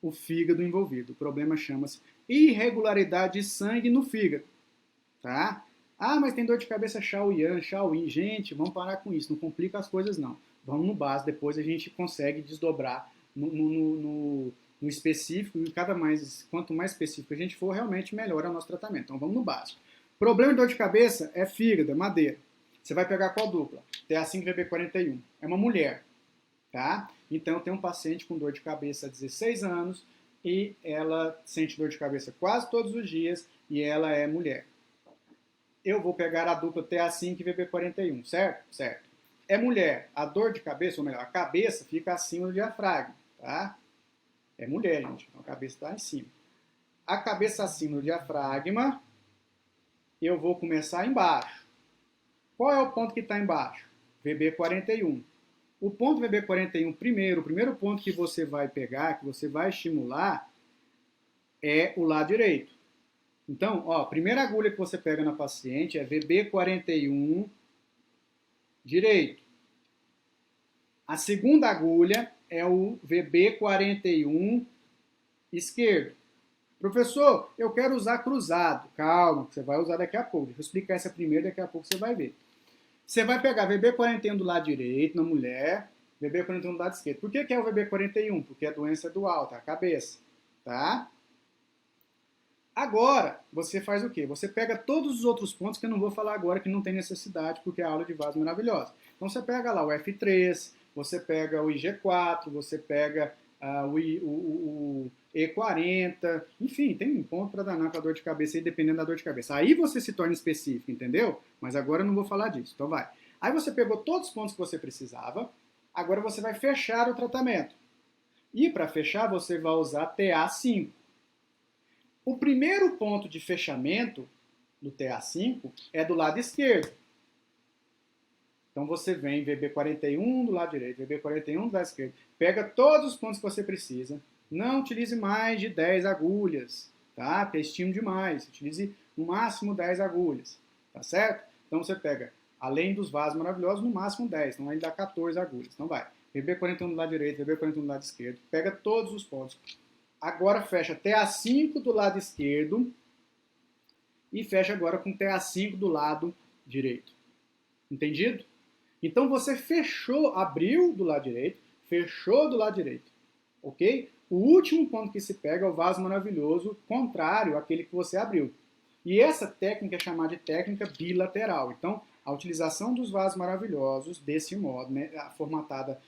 o fígado envolvido. O problema chama-se irregularidade de sangue no fígado. Tá? Ah, mas tem dor de cabeça Shaoyan, Shaoyin. Gente, vamos parar com isso. Não complica as coisas, não. Vamos no básico, depois a gente consegue desdobrar no específico. E quanto mais específico a gente for, realmente melhora o nosso tratamento. Então vamos no básico. Problema de dor de cabeça é fígado, é madeira. Você vai pegar qual dupla? TA5VB41. É uma mulher, tá? Então, eu tenho um paciente com dor de cabeça há 16 anos e ela sente dor de cabeça quase todos os dias e ela é mulher. Eu vou pegar a dupla TA5VB41, certo? Certo. É mulher. A dor de cabeça, ou melhor, a cabeça fica acima do diafragma, tá? É mulher, gente. Então, a cabeça está em cima. A cabeça acima do diafragma, eu vou começar embaixo. Qual é o ponto que está embaixo? VB41. O ponto VB41, o primeiro ponto que você vai pegar, que você vai estimular, é o lado direito. Então, ó, a primeira agulha que você pega na paciente é VB41 direito. A segunda agulha é o VB41 esquerdo. Professor, eu quero usar cruzado. Calma, você vai usar daqui a pouco. Deixa eu explicar essa primeiro, daqui a pouco você vai ver. Você vai pegar VB41 do lado direito, na mulher, VB41 do lado esquerdo. Por que é o VB41? Porque a doença é dual, tá? A cabeça, tá? Agora, você faz o quê? Você pega todos os outros pontos que eu não vou falar agora, que não tem necessidade, porque a aula de vaso é maravilhosa. Então, você pega lá o F3, você pega o IG4, você pega o E40, enfim, tem um ponto para danar para dor de cabeça aí, dependendo da dor de cabeça. Aí você se torna específico, entendeu? Mas agora eu não vou falar disso, então vai. Aí você pegou todos os pontos que você precisava, agora você vai fechar o tratamento. E para fechar, você vai usar TA5. O primeiro ponto de fechamento do TA5 é do lado esquerdo. Então você vem VB41 do lado direito, VB41 do lado esquerdo, pega todos os pontos que você precisa, não utilize mais de 10 agulhas, tá? Porque é estímulo demais, utilize no máximo 10 agulhas, tá certo? Então você pega, além dos vasos maravilhosos, no máximo 10, então aí dá 14 agulhas. Então vai, VB41 do lado direito, VB41 do lado esquerdo, pega todos os pontos. Agora fecha TA5 do lado esquerdo e fecha agora com TA5 do lado direito. Entendido? Então você fechou, abriu do lado direito, fechou do lado direito, ok? O último ponto que se pega é o vaso maravilhoso contrário àquele que você abriu. E essa técnica é chamada de técnica bilateral. Então, a utilização dos vasos maravilhosos desse modo, né, formatada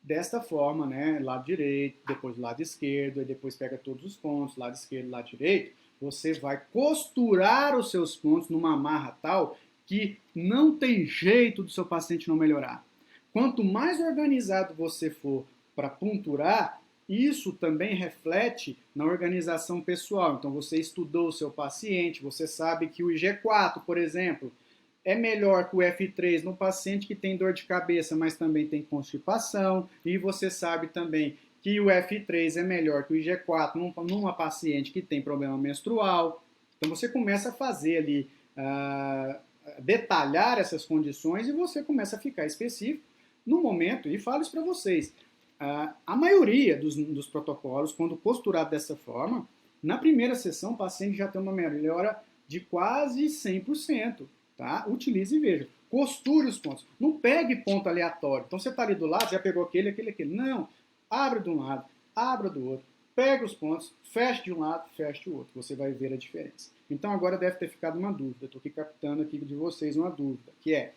desta forma, né, lado direito, depois lado esquerdo, e depois pega todos os pontos, lado esquerdo, lado direito, você vai costurar os seus pontos numa amarra tal que não tem jeito do seu paciente não melhorar. Quanto mais organizado você for para ponturar, isso também reflete na organização pessoal. Então, você estudou o seu paciente, você sabe que o IG4, por exemplo, é melhor que o F3 no paciente que tem dor de cabeça, mas também tem constipação, e você sabe também que o F3 é melhor que o IG4 numa paciente que tem problema menstrual. Então você começa a fazer ali, detalhar essas condições e você começa a ficar específico no momento, e falo isso para vocês, a maioria dos protocolos, quando costurado dessa forma, na primeira sessão o paciente já tem uma melhora de quase 100%. Tá? Utilize e veja. Costure os pontos. Não pegue ponto aleatório. Então você está ali do lado, já pegou aquele. Não. Abre de um lado, abra do outro. Pega os pontos, feche de um lado, feche do outro. Você vai ver a diferença. Então agora deve ter ficado uma dúvida. Estou aqui captando aqui de vocês uma dúvida, que é: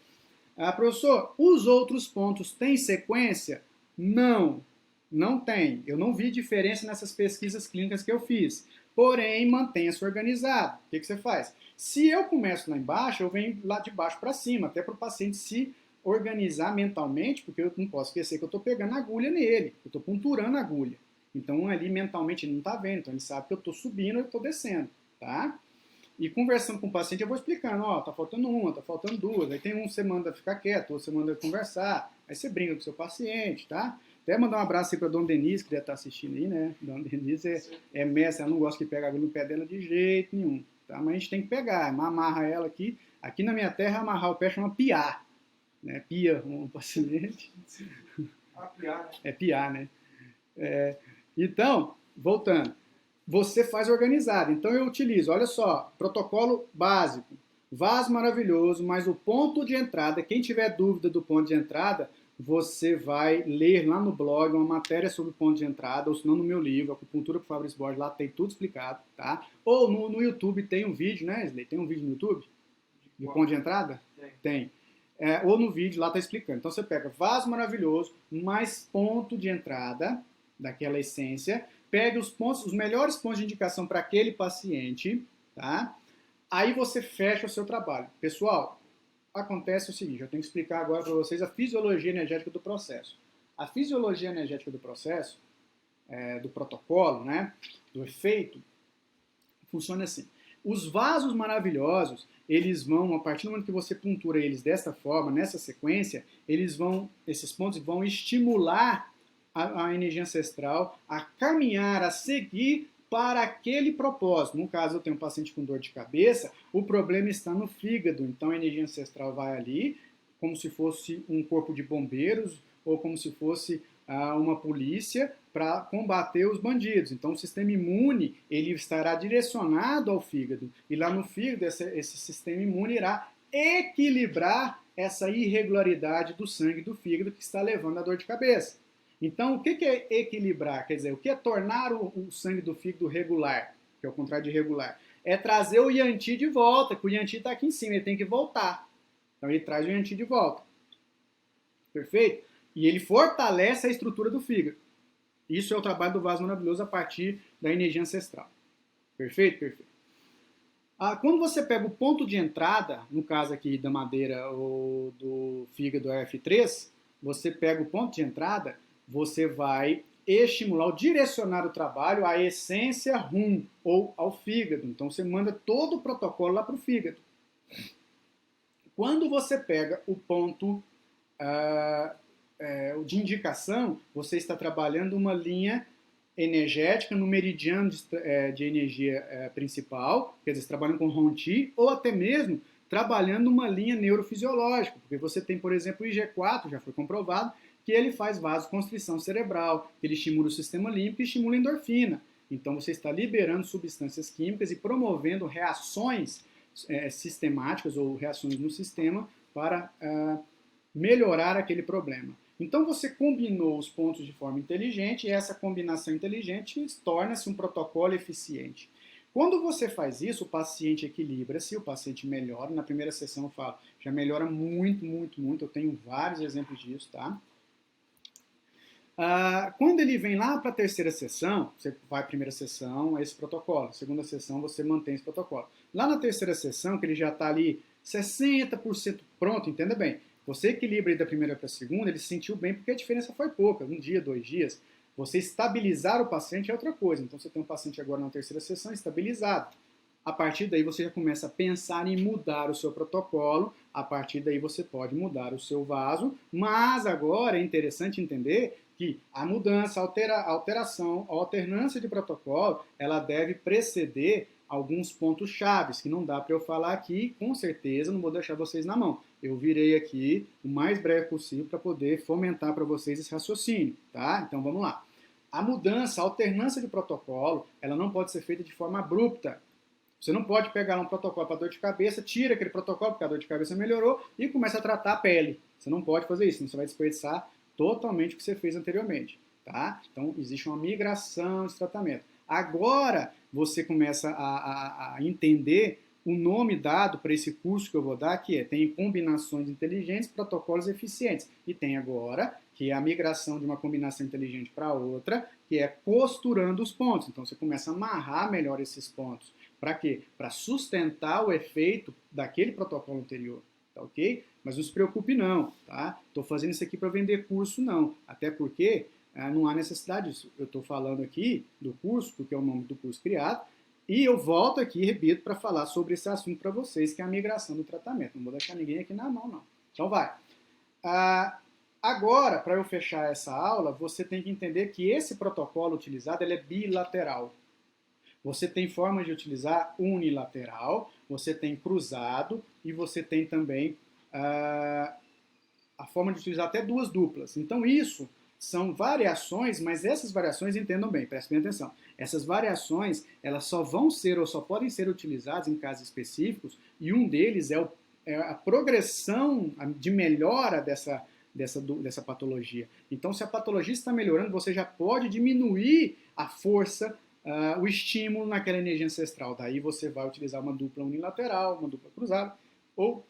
professor, os outros pontos têm sequência? Não, não tem. Eu não vi diferença nessas pesquisas clínicas que eu fiz. Porém, mantenha-se organizado. O que você faz? Se eu começo lá embaixo, eu venho lá de baixo para cima, até para o paciente se organizar mentalmente, porque eu não posso esquecer que eu estou pegando a agulha nele, eu estou ponturando a agulha. Então, ali mentalmente ele não está vendo, então ele sabe que eu estou subindo e estou descendo, tá? E conversando com o paciente, eu vou explicando, ó, tá faltando uma, tá faltando duas, aí tem um que você manda ficar quieto, outro você manda conversar, aí você brinca com o seu paciente, tá? Até mandar um abraço aí pra Dona Denise, que deve estar assistindo aí, né? Dona Denise é mestre, ela não gosta que pegue agulha no pé dela de jeito nenhum, tá? Mas a gente tem que pegar, amarra ela aqui. Aqui na minha terra, amarrar o pé chama piar, né? Pia um paciente. Piar, né? É piar, né? Então, voltando. Você faz organizado. Então eu utilizo, olha só, protocolo básico, vaso maravilhoso, mas o ponto de entrada, quem tiver dúvida do ponto de entrada, você vai ler lá no blog uma matéria sobre ponto de entrada, ou se não no meu livro, Acupuntura por Fabrício Borges, lá tem tudo explicado, tá? Ou no YouTube tem um vídeo, né, Isley? Tem um vídeo no YouTube? De ponto de entrada? Tem. Ou no vídeo lá tá explicando. Então você pega vaso maravilhoso, mais ponto de entrada daquela essência, pega os melhores pontos de indicação para aquele paciente, tá? Aí você fecha o seu trabalho. Pessoal, acontece o seguinte, eu tenho que explicar agora para vocês a fisiologia energética do processo. A fisiologia energética do processo, do protocolo, né, do efeito, funciona assim. Os vasos maravilhosos, eles vão, a partir do momento que você puntura eles dessa forma, nessa sequência, esses pontos vão estimular a energia ancestral a caminhar, a seguir para aquele propósito. No caso, eu tenho um paciente com dor de cabeça, o problema está no fígado, então a energia ancestral vai ali, como se fosse um corpo de bombeiros, ou como se fosse uma polícia, para combater os bandidos. Então o sistema imune ele estará direcionado ao fígado, e lá no fígado esse sistema imune irá equilibrar essa irregularidade do sangue do fígado que está levando à dor de cabeça. Então, o que é equilibrar? Quer dizer, o que é tornar o sangue do fígado regular, que é o contrário de regular? É trazer o Yanti de volta, que o Yanti está aqui em cima, ele tem que voltar. Então, ele traz o Yanti de volta. Perfeito? E ele fortalece a estrutura do fígado. Isso é o trabalho do vaso maravilhoso a partir da energia ancestral. Perfeito? Perfeito. Quando você pega o ponto de entrada, no caso aqui da madeira ou do fígado F3, você pega o ponto de entrada, você vai estimular ou direcionar o trabalho à essência rum ou ao fígado. Então você manda todo o protocolo lá para o fígado. Quando você pega o ponto de indicação, você está trabalhando uma linha energética no meridiano de energia principal, quer dizer, trabalhando com Ronti, ou até mesmo trabalhando uma linha neurofisiológica, porque você tem, por exemplo, o IG4, já foi comprovado, que ele faz vasoconstrição cerebral, ele estimula o sistema límbico e estimula a endorfina. Então você está liberando substâncias químicas e promovendo reações sistemáticas ou reações no sistema para melhorar aquele problema. Então você combinou os pontos de forma inteligente e essa combinação inteligente torna-se um protocolo eficiente. Quando você faz isso, o paciente equilibra-se, o paciente melhora. Na primeira sessão eu falo, já melhora muito, muito, muito. Eu tenho vários exemplos disso, tá? Quando ele vem lá para a terceira sessão, você vai primeira sessão, esse protocolo. Segunda sessão, você mantém esse protocolo. Lá na terceira sessão, que ele já está ali 60% pronto, entenda bem. Você equilibra da primeira para a segunda, ele se sentiu bem porque a diferença foi pouca, um dia, 2 dias. Você estabilizar o paciente é outra coisa. Então você tem um paciente agora na terceira sessão estabilizado. A partir daí você já começa a pensar em mudar o seu protocolo, a partir daí você pode mudar o seu vaso, mas agora é interessante entender que a mudança, a alteração, a alternância de protocolo, ela deve preceder alguns pontos chaves, que não dá para eu falar aqui, com certeza não vou deixar vocês na mão. Eu virei aqui o mais breve possível para poder fomentar para vocês esse raciocínio, tá? Então vamos lá. A mudança, a alternância de protocolo, ela não pode ser feita de forma abrupta. Você não pode pegar um protocolo para dor de cabeça, tira aquele protocolo porque a dor de cabeça melhorou e começa a tratar a pele. Você não pode fazer isso, senão você vai desperdiçar totalmente o que você fez anteriormente, tá? Então existe uma migração de tratamento. Agora você começa a entender o nome dado para esse curso que eu vou dar, que tem combinações inteligentes, protocolos eficientes. E tem agora, que é a migração de uma combinação inteligente para outra, que é costurando os pontos. Então você começa a amarrar melhor esses pontos. Para quê? Para sustentar o efeito daquele protocolo anterior. Tá ok? Mas não se preocupe não, tá? Estou fazendo isso aqui para vender curso não. Até porque não há necessidade disso. Eu estou falando aqui do curso, porque é o nome do curso criado, e eu volto aqui, repito, para falar sobre esse assunto para vocês, que é a migração do tratamento. Não vou deixar ninguém aqui na mão, não. Então vai. Agora, para eu fechar essa aula, você tem que entender que esse protocolo utilizado ele é bilateral. Você tem formas de utilizar unilateral, você tem cruzado e você tem também a forma de utilizar até duas duplas. Então isso são variações, mas essas variações, entendam bem, prestem atenção. Essas variações, elas só vão ser ou só podem ser utilizadas em casos específicos e um deles é a progressão de melhora dessa patologia. Então, se a patologia está melhorando, você já pode diminuir a força, o estímulo naquela energia ancestral. Daí você vai utilizar uma dupla unilateral, uma dupla cruzada ou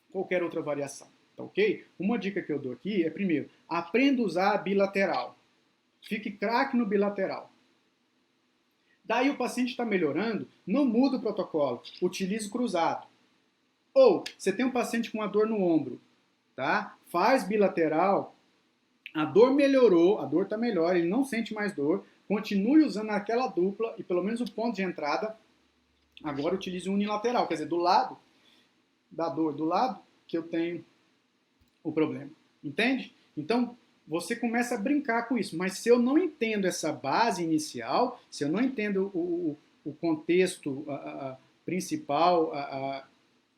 qualquer outra variação. Tá ok? Uma dica que eu dou aqui é, primeiro, aprenda a usar a bilateral. Fique craque no bilateral. Daí o paciente está melhorando, não muda o protocolo, utilize o cruzado. Ou, você tem um paciente com uma dor no ombro, tá? Faz bilateral, a dor melhorou, a dor está melhor, ele não sente mais dor, continue usando aquela dupla e pelo menos o ponto de entrada, agora utilize o unilateral, quer dizer, do lado da dor, do lado que eu tenho o problema. Entende? Então, você começa a brincar com isso. Mas se eu não entendo essa base inicial, se eu não entendo o contexto principal,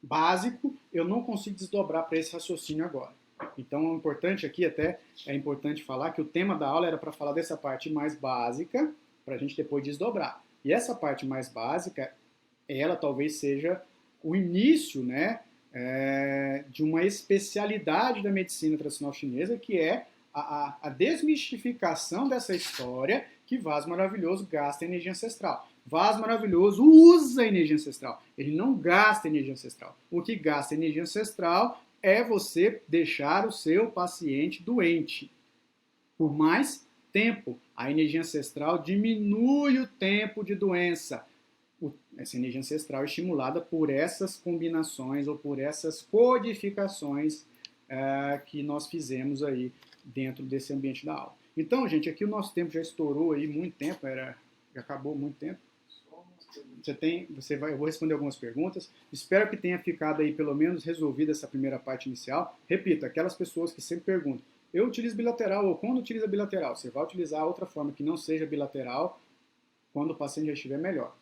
básico, eu não consigo desdobrar para esse raciocínio agora. Então, o importante aqui até é importante falar que o tema da aula era para falar dessa parte mais básica, para a gente depois desdobrar. E essa parte mais básica, ela talvez seja o início, né, de uma especialidade da medicina tradicional chinesa, que é a desmistificação dessa história que vaso maravilhoso gasta energia ancestral. Vaso maravilhoso usa energia ancestral, ele não gasta energia ancestral. O que gasta energia ancestral é você deixar o seu paciente doente por mais tempo. A energia ancestral diminui o tempo de doença. Essa energia ancestral é estimulada por essas combinações ou por essas codificações que nós fizemos aí dentro desse ambiente da aula. Então, gente, aqui o nosso tempo já estourou aí muito tempo, já acabou muito tempo. Eu vou responder algumas perguntas. Espero que tenha ficado aí pelo menos resolvida essa primeira parte inicial. Repito, aquelas pessoas que sempre perguntam, eu utilizo bilateral ou quando utiliza bilateral? Você vai utilizar outra forma que não seja bilateral quando o paciente já estiver melhor.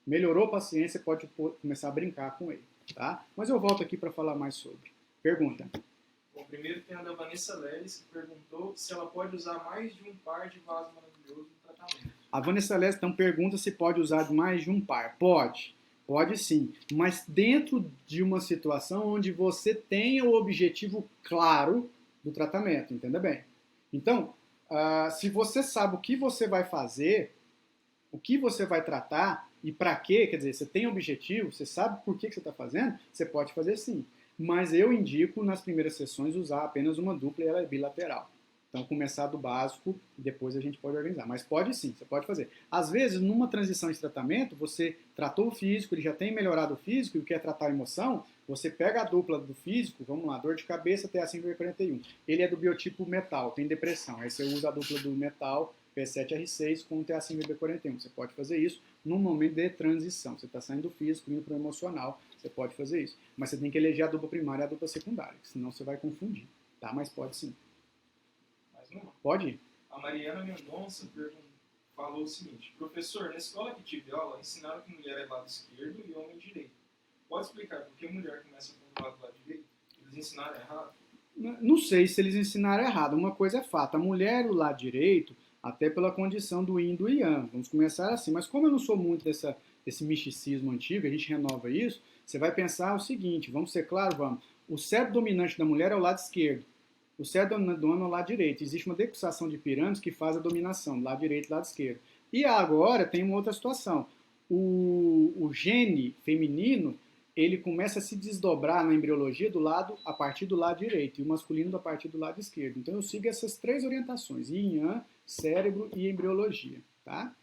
Melhorou o paciente, você pode começar a brincar com ele, tá? Mas eu volto aqui para falar mais sobre. Pergunta. Bom, primeiro tem a da Vanessa Leles, que perguntou se ela pode usar mais de um par de vaso maravilhoso no tratamento. A Vanessa Leles então pergunta se pode usar mais de um par. Pode. Pode sim, mas dentro de uma situação onde você tenha o objetivo claro do tratamento, entenda bem. Então, se você sabe o que você vai fazer, o que você vai tratar e para quê, quer dizer, você tem objetivo, você sabe por que você está fazendo, você pode fazer sim. Mas eu indico nas primeiras sessões usar apenas uma dupla e ela é bilateral. Então, começar do básico e depois a gente pode organizar. Mas pode sim, você pode fazer. Às vezes, numa transição de tratamento, você tratou o físico, ele já tem melhorado o físico e quer tratar a emoção, você pega a dupla do físico, vamos lá, dor de cabeça, TA5B41. Ele é do biotipo metal, tem depressão. Aí você usa a dupla do metal, P7R6 com o TA5B41. Você pode fazer isso num momento de transição. Você está saindo do físico, indo para o emocional, você pode fazer isso. Mas você tem que eleger a dupla primária e a dupla secundária, senão você vai confundir. Tá? Mas pode sim. Mais uma? Pode ir. A Mariana Mendonça falou o seguinte: professor, na escola que tive aula, ensinaram que mulher é lado esquerdo e homem direito. Pode explicar por que mulher começa com o lado direito? Eles ensinaram errado? Não sei se eles ensinaram errado. Uma coisa é fato. A mulher, o lado direito, até pela condição do yin e do yang. Vamos começar assim. Mas como eu não sou muito desse misticismo antigo, a gente renova isso, você vai pensar o seguinte, vamos ser claros, vamos. O cérebro dominante da mulher é o lado esquerdo. O cérebro dominante do homem é o lado direito. Existe uma decussação de pirâmides que faz a dominação, lado direito e lado esquerdo. E agora tem uma outra situação. O gene feminino, ele começa a se desdobrar na embriologia do lado a partir do lado direito e o masculino a partir do lado esquerdo. Então eu sigo essas três orientações: yin, yang, cérebro e embriologia, tá?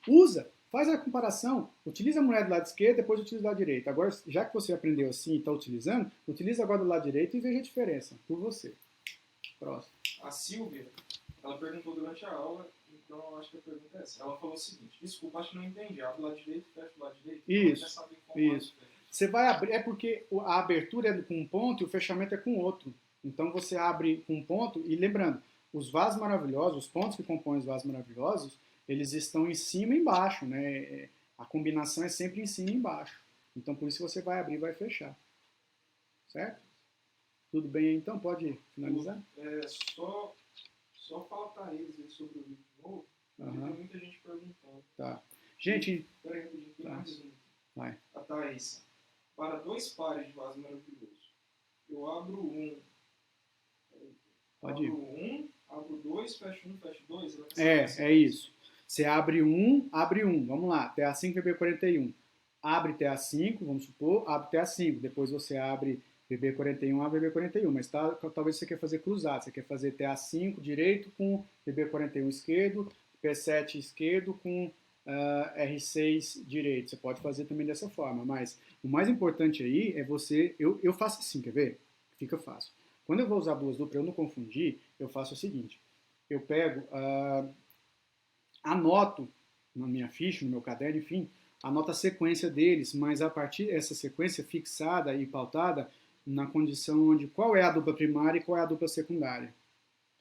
Usa, faz a comparação, utiliza a mulher do lado esquerdo, depois utiliza do lado direito. Agora, já que você aprendeu assim e está utilizando, utiliza agora do lado direito e veja a diferença por você. Próximo. A Silvia, ela perguntou durante a aula, então eu acho que a pergunta é essa. Ela falou o seguinte: desculpa, acho que não entendi. Abre o lado direito, fecha o lado direito. Isso. Isso. Você vai abrir, é porque a abertura é com um ponto e o fechamento é com outro. Então você abre com um ponto e lembrando, os vasos maravilhosos, os pontos que compõem os vasos maravilhosos, eles estão em cima e embaixo, né? A combinação é sempre em cima e embaixo. Então por isso você vai abrir e vai fechar. Certo? Tudo bem então? Pode finalizar? Só falta eles aí sobre o livro de novo, porque tem muita gente perguntando. Tá. Gente... Peraí, rapidinho, tem mais um. Vai. A Thaís. Para 2 pares de vaso maravilhoso, eu abro um. Pode ir. Abro 2, fecho 1, fecho 2. É isso. Você abre um. Vamos lá, TA5 VB41. Abre TA5, vamos supor, abre TA5. Depois você abre VB41, abre VB41. Mas talvez você quer fazer cruzado. Você quer fazer TA5 direito com VB41 esquerdo, P7 esquerdo com R6 direito. Você pode fazer também dessa forma. Mas o mais importante aí é você... Eu faço assim, quer ver? Fica fácil. Quando eu vou usar duas duplas, eu não confundir, eu faço o seguinte. Eu pego, anoto na minha ficha, no meu caderno, enfim, anoto a sequência deles, mas a partir dessa sequência fixada e pautada na condição onde qual é a dupla primária e qual é a dupla secundária.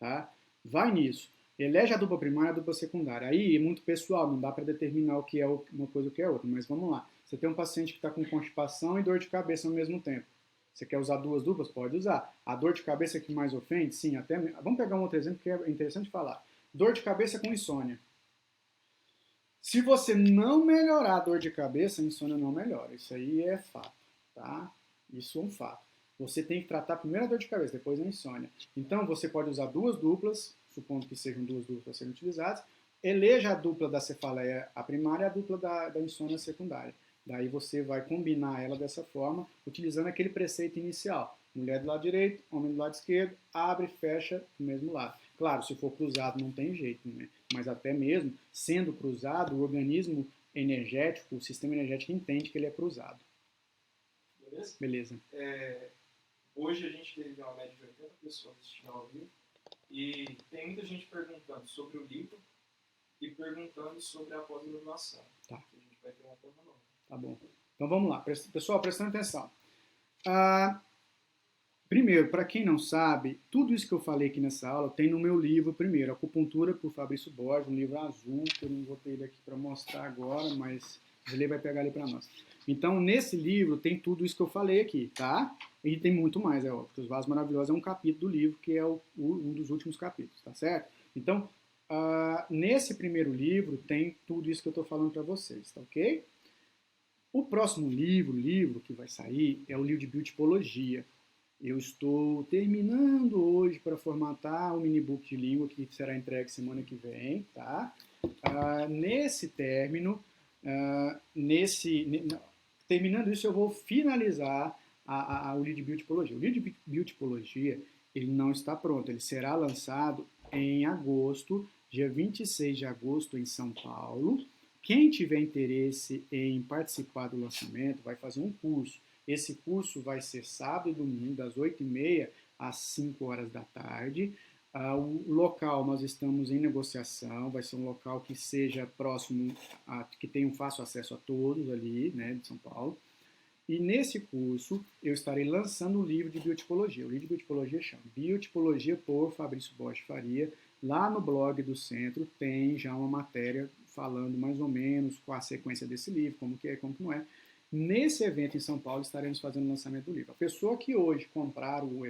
Tá? Vai nisso. Elege a dupla primária e a dupla secundária. Aí é muito pessoal, não dá para determinar o que é uma coisa e o que é outra, mas vamos lá. Você tem um paciente que está com constipação e dor de cabeça ao mesmo tempo. Você quer usar duas duplas? Pode usar. A dor de cabeça que mais ofende? Sim, até... Vamos pegar um outro exemplo que é interessante falar. Dor de cabeça com insônia. Se você não melhorar a dor de cabeça, a insônia não melhora. Isso aí é fato, tá? Isso é um fato. Você tem que tratar primeiro a dor de cabeça, depois a insônia. Então, você pode usar duas duplas, supondo que sejam duas duplas a serem utilizadas. Eleja a dupla da cefaleia a primária e a dupla da insônia secundária. Daí você vai combinar ela dessa forma, utilizando aquele preceito inicial. Mulher do lado direito, homem do lado esquerdo, abre e fecha do mesmo lado. Claro, se for cruzado não tem jeito, né? Mas até mesmo sendo cruzado, o organismo energético, o sistema energético entende que ele é cruzado. Beleza? Beleza. Hoje a gente teve uma média de 80 pessoas assistindo ao vivo e tem muita gente perguntando sobre o livro e perguntando sobre a pós-graduação. Tá. A gente vai ter uma turma nova. Tá bom. Então vamos lá. Pessoal, prestando atenção. Primeiro, para quem não sabe, tudo isso que eu falei aqui nessa aula tem no meu livro primeiro, Acupuntura por Fabrício Borges, um livro azul, que eu não vou ter ele aqui para mostrar agora, mas ele vai pegar ali para nós. Então, nesse livro tem tudo isso que eu falei aqui, tá? E tem muito mais, é óbvio. Os Vasos Maravilhosos é um capítulo do livro, que é um dos últimos capítulos, tá certo? Então, nesse primeiro livro tem tudo isso que eu estou falando para vocês, tá ok? O próximo livro que vai sair é o livro de biotipologia. Eu estou terminando hoje para formatar o mini-book de língua que será entregue semana que vem, tá? Nesse término, terminando isso, eu vou finalizar o livro de biotipologia. O livro de biotipologia, ele não está pronto, ele será lançado em agosto, dia 26 de agosto, em São Paulo. Quem tiver interesse em participar do lançamento vai fazer um curso. Esse curso vai ser sábado e domingo, das 8h30 às 5 horas da tarde. O local nós estamos em negociação, vai ser um local que seja próximo, que tenha um fácil acesso a todos ali, né, de São Paulo. E nesse curso eu estarei lançando o livro de biotipologia. O livro de biotipologia chama Biotipologia por Fabrício Bosch Faria. Lá no blog do centro tem já uma matéria falando mais ou menos qual a sequência desse livro, como que é, como que não é. Nesse evento em São Paulo estaremos fazendo o lançamento do livro. A pessoa que hoje comprar o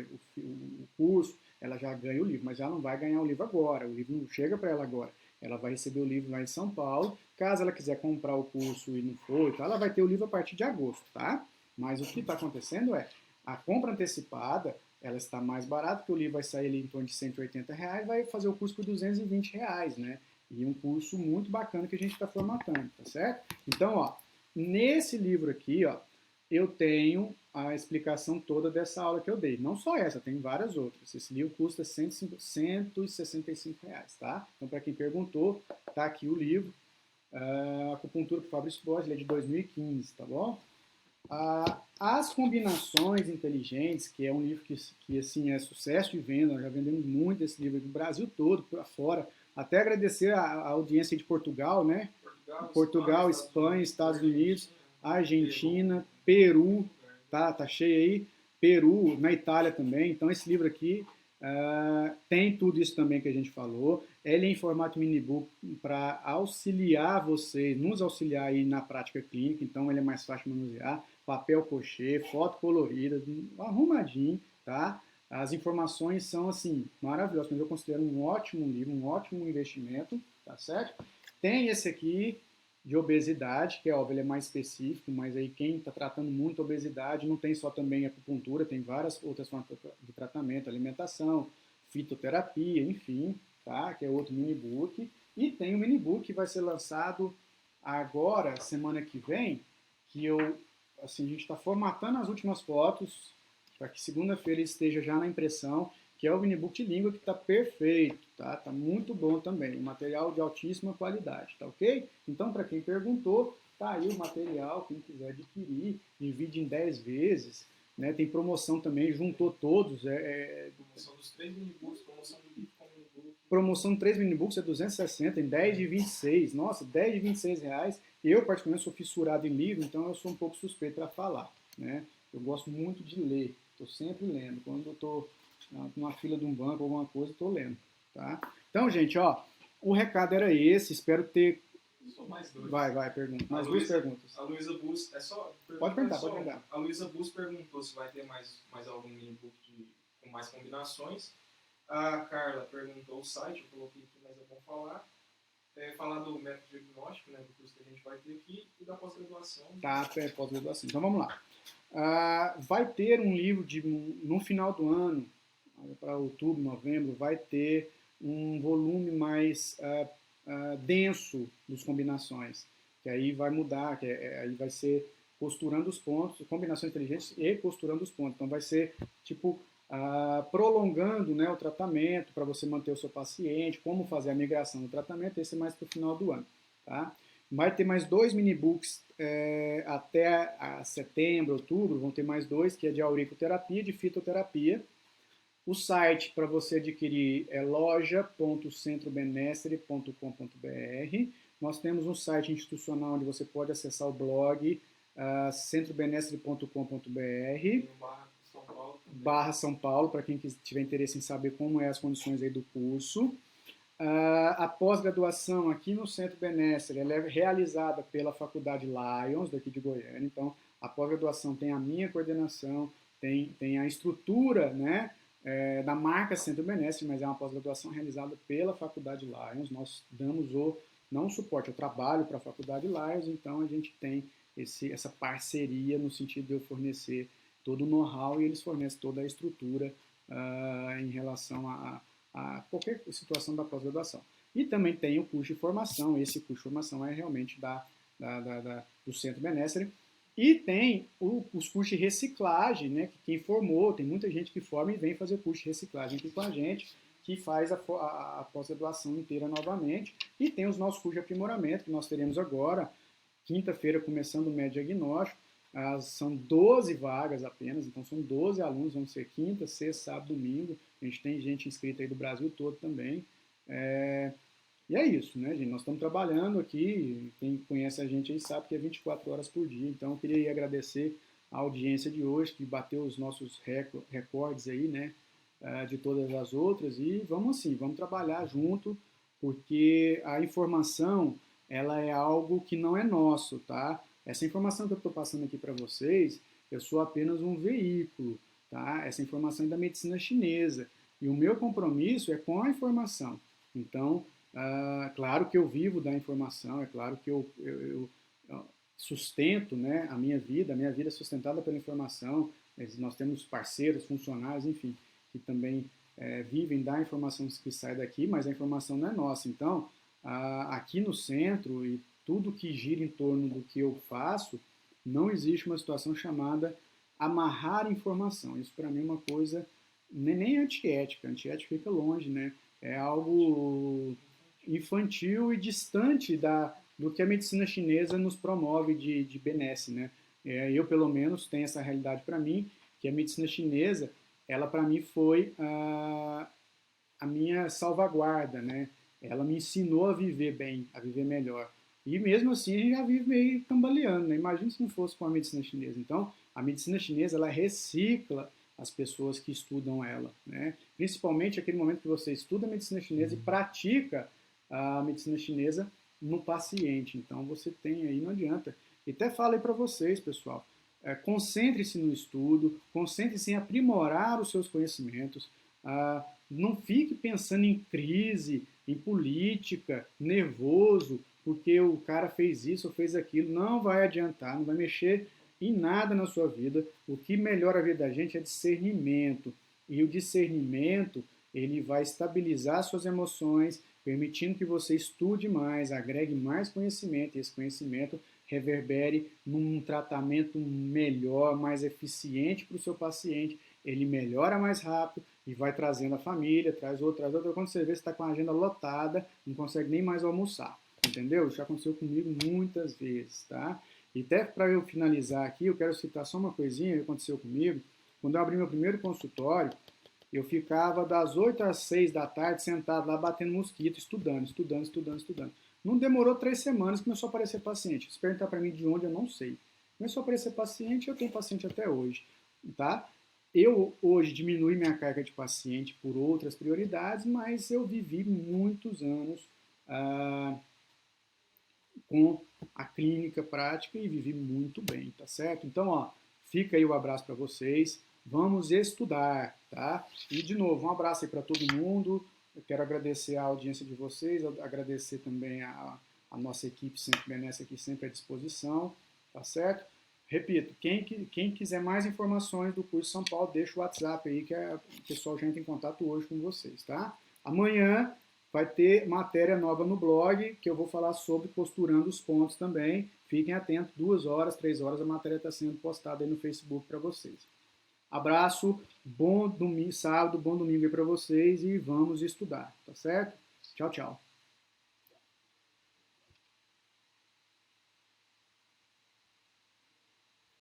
curso, ela já ganha o livro, mas ela não vai ganhar o livro agora, o livro não chega para ela agora. Ela vai receber o livro lá em São Paulo. Caso ela quiser comprar o curso e não for, ela vai ter o livro a partir de agosto, tá? Mas o que está acontecendo é, a compra antecipada, ela está mais barata, porque o livro vai sair ali em torno de R$ 180, vai fazer o curso por R$ 220, né? E um curso muito bacana que a gente está formatando, tá certo? Então, ó, nesse livro aqui, ó, eu tenho a explicação toda dessa aula que eu dei. Não só essa, tem várias outras. Esse livro custa R$ 165, tá? Então, para quem perguntou, tá aqui o livro. Acupuntura por Fabrício Bosch, ele é de 2015, tá bom? As combinações inteligentes, que é um livro que assim, é sucesso de venda, nós já vendemos muito esse livro do Brasil todo, por fora. Até agradecer a audiência de Portugal, né? Portugal, Espanha, Estados Unidos, Argentina, Peru, tá cheio aí, Peru, na Itália também. Então esse livro aqui tem tudo isso também que a gente falou. Ele é em formato mini-book para auxiliar vocês, nos auxiliar aí na prática clínica, então ele é mais fácil de manusear. Papel cochê, foto colorida, arrumadinho, tá? As informações são, assim, maravilhosas, mas eu considero um ótimo livro, um ótimo investimento, tá certo? Tem esse aqui de obesidade, que é óbvio, ele é mais específico, mas aí quem está tratando muito obesidade não tem só também acupuntura, tem várias outras formas de tratamento, alimentação, fitoterapia, enfim, tá? Que é outro mini-book. E tem um mini-book que vai ser lançado agora, semana que vem, que assim, a gente está formatando as últimas fotos para que segunda-feira esteja já na impressão, que é o mini-book de língua, que está perfeito, tá? Tá muito bom também, material de altíssima qualidade, tá ok? Então, para quem perguntou, tá aí o material, quem quiser adquirir, divide em 10 vezes, né? Tem promoção também, juntou todos. Promoção dos 3 minibooks, promoção do livro com minibook. Promoção de 3 minibooks é 260, em 10 de 26. Nossa, 10 de 26 reais. Eu, particularmente, sou fissurado em livro, então eu sou um pouco suspeito para falar, né? Eu gosto muito de ler, estou sempre lendo. Quando eu estou numa fila de um banco, alguma coisa, estou lendo, tá? Então, gente, ó, o recado era esse, espero ter... Só mais dois. Vai, pergunta. Mais duas perguntas. A Luísa Bus, Pode perguntar. A Luísa Bus perguntou se vai ter mais algum mini-book com mais combinações. A Carla perguntou o site, eu coloquei aqui, mas é bom falar. Falar do método diagnóstico, né, do curso que a gente vai ter aqui, e da pós-graduação. Tá, pós-graduação. Então vamos lá. Vai ter um livro no final do ano, para outubro, novembro, vai ter um volume mais denso dos combinações, que aí vai mudar, aí vai ser costurando os pontos, combinações inteligentes e costurando os pontos. Então vai ser tipo prolongando, né, o tratamento para você manter o seu paciente, como fazer a migração do tratamento, esse é mais para o final do ano. Tá? Vai ter mais 2 mini-books até setembro, outubro, vão ter mais 2, que é de auriculoterapia e de fitoterapia. O site para você adquirir é loja.centrobenestre.com.br. Nós temos um site institucional onde você pode acessar o blog centrobenestre.com.br /São Paulo, para quem tiver interesse em saber como é as condições aí do curso. A pós-graduação aqui no Centro Benestre, ela é realizada pela Faculdade Lions, daqui de Goiânia. Então, a pós-graduação tem a minha coordenação, tem a estrutura, né, da marca Centro Benestre, mas é uma pós-graduação realizada pela Faculdade Lions. Nós damos não o suporte, o trabalho para a Faculdade Lions, então a gente tem essa parceria no sentido de eu fornecer todo o know-how e eles fornecem toda a estrutura em relação a qualquer situação da pós-graduação. E também tem o curso de formação, esse curso de formação é realmente do Centro Benessere. E tem os cursos de reciclagem, né, que quem formou, tem muita gente que forma e vem fazer curso de reciclagem aqui com a gente, que faz a pós-graduação inteira novamente. E tem os nossos cursos de aprimoramento, que nós teremos agora, quinta-feira, começando o médio diagnóstico. São 12 vagas apenas, então são 12 alunos, vão ser quinta, sexta, sábado, domingo. A gente tem gente inscrita aí do Brasil todo também. E é isso, né, gente? Nós estamos trabalhando aqui, quem conhece a gente aí sabe que é 24 horas por dia. Então, eu queria agradecer a audiência de hoje, que bateu os nossos recordes aí, né, de todas as outras. E vamos assim, vamos trabalhar junto, porque a informação, ela é algo que não é nosso, tá? Essa informação que eu estou passando aqui para vocês, eu sou apenas um veículo, tá? Essa informação é da medicina chinesa. E o meu compromisso é com a informação. Então, claro que eu vivo da informação, é claro que eu sustento, né, a minha vida é sustentada pela informação. Nós temos parceiros, funcionários, enfim, que também vivem da informação que sai daqui, mas a informação não é nossa. Então, aqui no centro e tudo que gira em torno do que eu faço, não existe uma situação chamada amarrar informação. Isso para mim é uma coisa nem antiética, antiética fica longe, né? É algo infantil e distante do que a medicina chinesa nos promove de benesse, né? Eu, pelo menos, tenho essa realidade para mim, que a medicina chinesa, ela para mim foi a minha salvaguarda, né? Ela me ensinou a viver bem, a viver melhor. E mesmo assim a gente já vive meio cambaleando, né? Imagina se não fosse com a medicina chinesa. Então, a medicina chinesa, ela recicla as pessoas que estudam ela, né? Principalmente aquele momento que você estuda a medicina chinesa e pratica a medicina chinesa no paciente. Então, você tem aí, não adianta. E até falei para vocês, pessoal, concentre-se no estudo, concentre-se em aprimorar os seus conhecimentos, não fique pensando em crise, em política, nervoso, porque o cara fez isso ou fez aquilo. Não vai adiantar, não vai mexer em nada na sua vida. O que melhora a vida da gente é discernimento. E o discernimento, ele vai estabilizar suas emoções, permitindo que você estude mais, agregue mais conhecimento, e esse conhecimento reverbere num tratamento melhor, mais eficiente para o seu paciente. Ele melhora mais rápido e vai trazendo a família, traz outra. Quando você vê, você está com a agenda lotada, não consegue nem mais almoçar. Entendeu? Isso já aconteceu comigo muitas vezes, tá? E até para eu finalizar aqui, eu quero citar só uma coisinha que aconteceu comigo. Quando eu abri meu primeiro consultório, eu ficava das 8 às 6 da tarde sentado lá batendo mosquito, estudando. Não demorou 3 semanas, começou a aparecer paciente. Se perguntar para mim de onde, eu não sei. Começou a aparecer paciente, eu tenho paciente até hoje, tá? Eu hoje diminui minha carga de paciente por outras prioridades, mas eu vivi muitos anos com a clínica prática e vivi muito bem, tá certo? Então, ó, fica aí o abraço para vocês. Vamos estudar, tá? E, de novo, um abraço aí para todo mundo. Eu quero agradecer a audiência de vocês, agradecer também a nossa equipe sempre Benesse aqui sempre à disposição, tá certo? Repito, quem quiser mais informações do curso São Paulo, deixa o WhatsApp aí que o pessoal já entra em contato hoje com vocês, tá? Amanhã vai ter matéria nova no blog, que eu vou falar sobre costurando os pontos também. Fiquem atentos, 2 horas, 3 horas a matéria está sendo postada aí no Facebook para vocês. Abraço, bom domingo, sábado, bom domingo aí para vocês e vamos estudar, tá certo? Tchau, tchau.